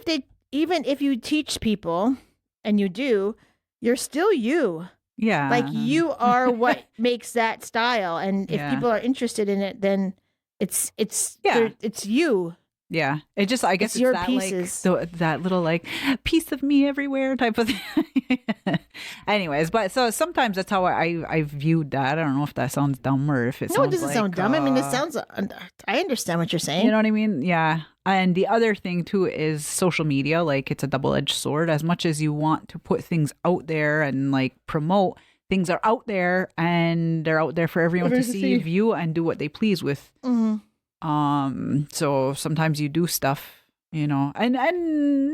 if you teach people, and you do, you're still you. Yeah. Like you are what makes that style, and if people are interested in it, then it's you. Yeah, it just I guess it's your that, pieces, like, that little like piece of me everywhere type of thing. Anyways, but so sometimes that's how I viewed that. I don't know if that sounds dumb or if it sounds. No, it doesn't sound dumb. I mean, it sounds. I understand what you're saying. You know what I mean? Yeah. And the other thing too is social media. Like it's a double-edged sword. As much as you want to put things out there and like promote, things are out there and they're out there for everyone to see, view, and do what they please with. So sometimes you do stuff, you know, and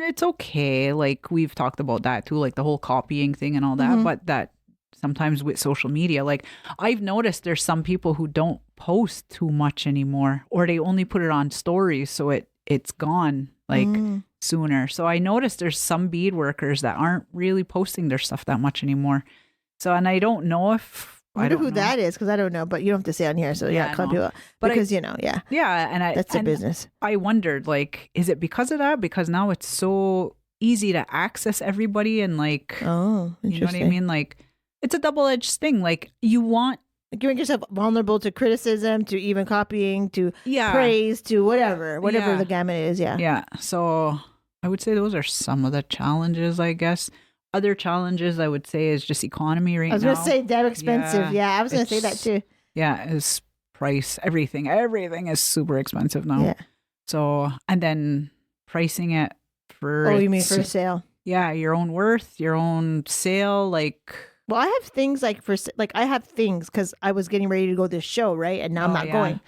it's okay. Like we've talked about that too, like the whole copying thing and all that, but that sometimes with social media, like I've noticed there's some people who don't post too much anymore, or they only put it on stories. So it's gone like sooner. So I noticed there's some bead workers that aren't really posting their stuff that much anymore. So, and I don't know if, I wonder who that is, because I don't know, but you don't have to say on here. So call people, because you know, yeah, and that's a business. I wondered, like, is it because of that? Because now it's so easy to access everybody, and like, oh, you know what I mean? Like, it's a double-edged thing. Like, you want you make yourself vulnerable to criticism, to even copying, to praise, to whatever the gamut is. Yeah. So I would say those are some of the challenges, I guess. Other challenges I would say is just economy right now. I was going to say damn expensive. Yeah, I was going to say that too. Yeah, it's price, everything is super expensive now. Yeah. So, and then pricing it for... Oh, you mean for sale? Yeah, your own worth, your own sale, like... Well, I have things I have things because I was getting ready to go to this show, right? And now I'm not going.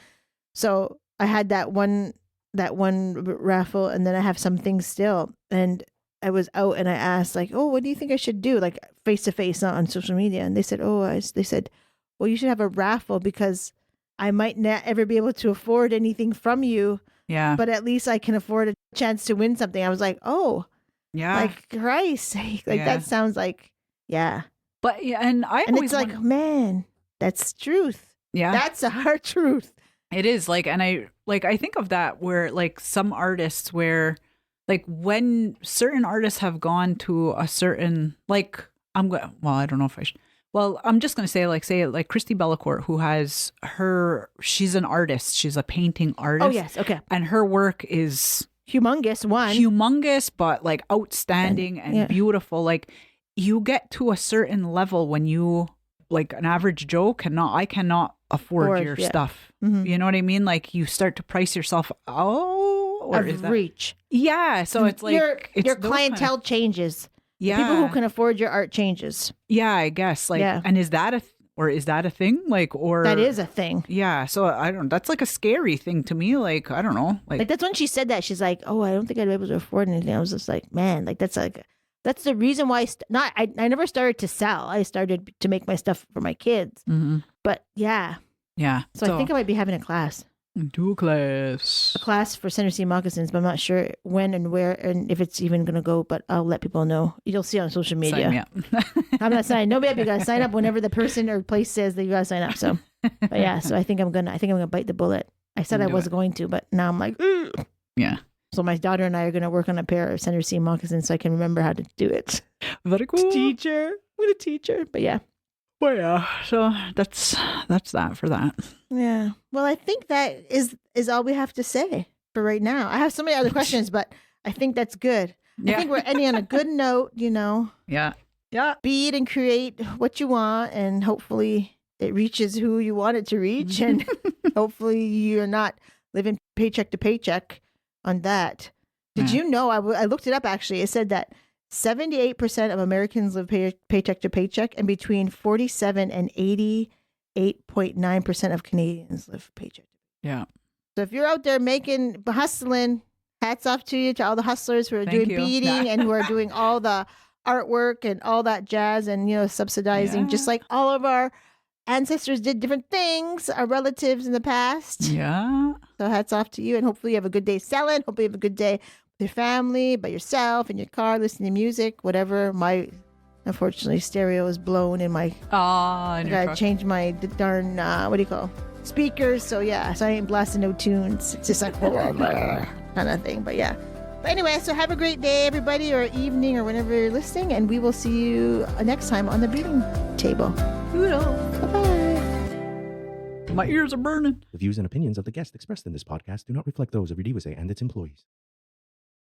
So I had that one raffle, and then I have some things still. And I was out and I asked, like, oh, what do you think I should do? Like face to face, not on social media. And they said, well, you should have a raffle because I might not ever be able to afford anything from you. Yeah. But at least I can afford a chance to win something. I was like, oh, yeah. Like Christ's sake. Like that sounds like, yeah. But yeah, and it's like, man, that's truth. Yeah. That's a hard truth. It is like, and I think of that where like some artists where, like when certain artists have gone to a certain, like I don't know if I should, Well, I'm just going to say like Christy Bellacourt, who has she's an artist. She's a painting artist. Oh, yes. Okay. And her work is humongous, but like outstanding and beautiful. Like you get to a certain level when you, like an average Joe I cannot afford your stuff. Mm-hmm. You know what I mean? Like you start to price yourself reach. Yeah. So it's like your clientele changes. Yeah. The people who can afford your art changes. Yeah, I guess. Like, and is that a thing? Like, or that is a thing. Yeah. So I don't. That's like a scary thing to me. Like, I don't know. Like that's when she said that. She's like, "Oh, I don't think I'd be able to afford anything." I was just like, "Man, like that's the reason why." I never started to sell. I started to make my stuff for my kids. Mm-hmm. But yeah. So I think I might be having a class. Do a class for Center C moccasins, but I'm not sure when and where and if it's even going to go, but I'll let people know. You'll see on social media. Sign me up. I'm not signing. Nobody, you got to sign up whenever the person or place says that you got to sign up. So, but yeah, so I think I'm going to bite the bullet. I said I was going to, but now I'm like, ugh. Yeah. So my daughter and I are going to work on a pair of Center C moccasins so I can remember how to do it. Very cool. Teacher. I'm going to teach her. But yeah. Well, yeah. So that's that for that. Yeah. Well, I think that is all we have to say for right now. I have so many other questions, but I think that's good. Yeah. I think we're ending on a good note, you know. Yeah. Bead and create what you want, and hopefully it reaches who you want it to reach, and hopefully you're not living paycheck to paycheck on that. Did you know, I looked it up actually, it said that 78% of Americans live paycheck to paycheck, and between 47 and 88.9% of Canadians live paycheck. Yeah. So if you're out there hustling, hats off to you, to all the hustlers who are doing beading and who are doing all the artwork and all that jazz and, subsidizing, just like all of our ancestors did different things, our relatives in the past. Yeah. So hats off to you, and hopefully you have a good day selling. Hopefully you have a good day your family, by yourself, in your car, listening to music, whatever. My, unfortunately, stereo is blown in my... I gotta change my darn, speakers. So yeah, so I ain't blasting no tunes. It's just like, kind of thing. But yeah. But anyway, so have a great day, everybody, or evening, or whenever you're listening. And we will see you next time on the Beading Table. Toodles. Bye-bye. My ears are burning. The views and opinions of the guests expressed in this podcast do not reflect those of Iorì and its employees.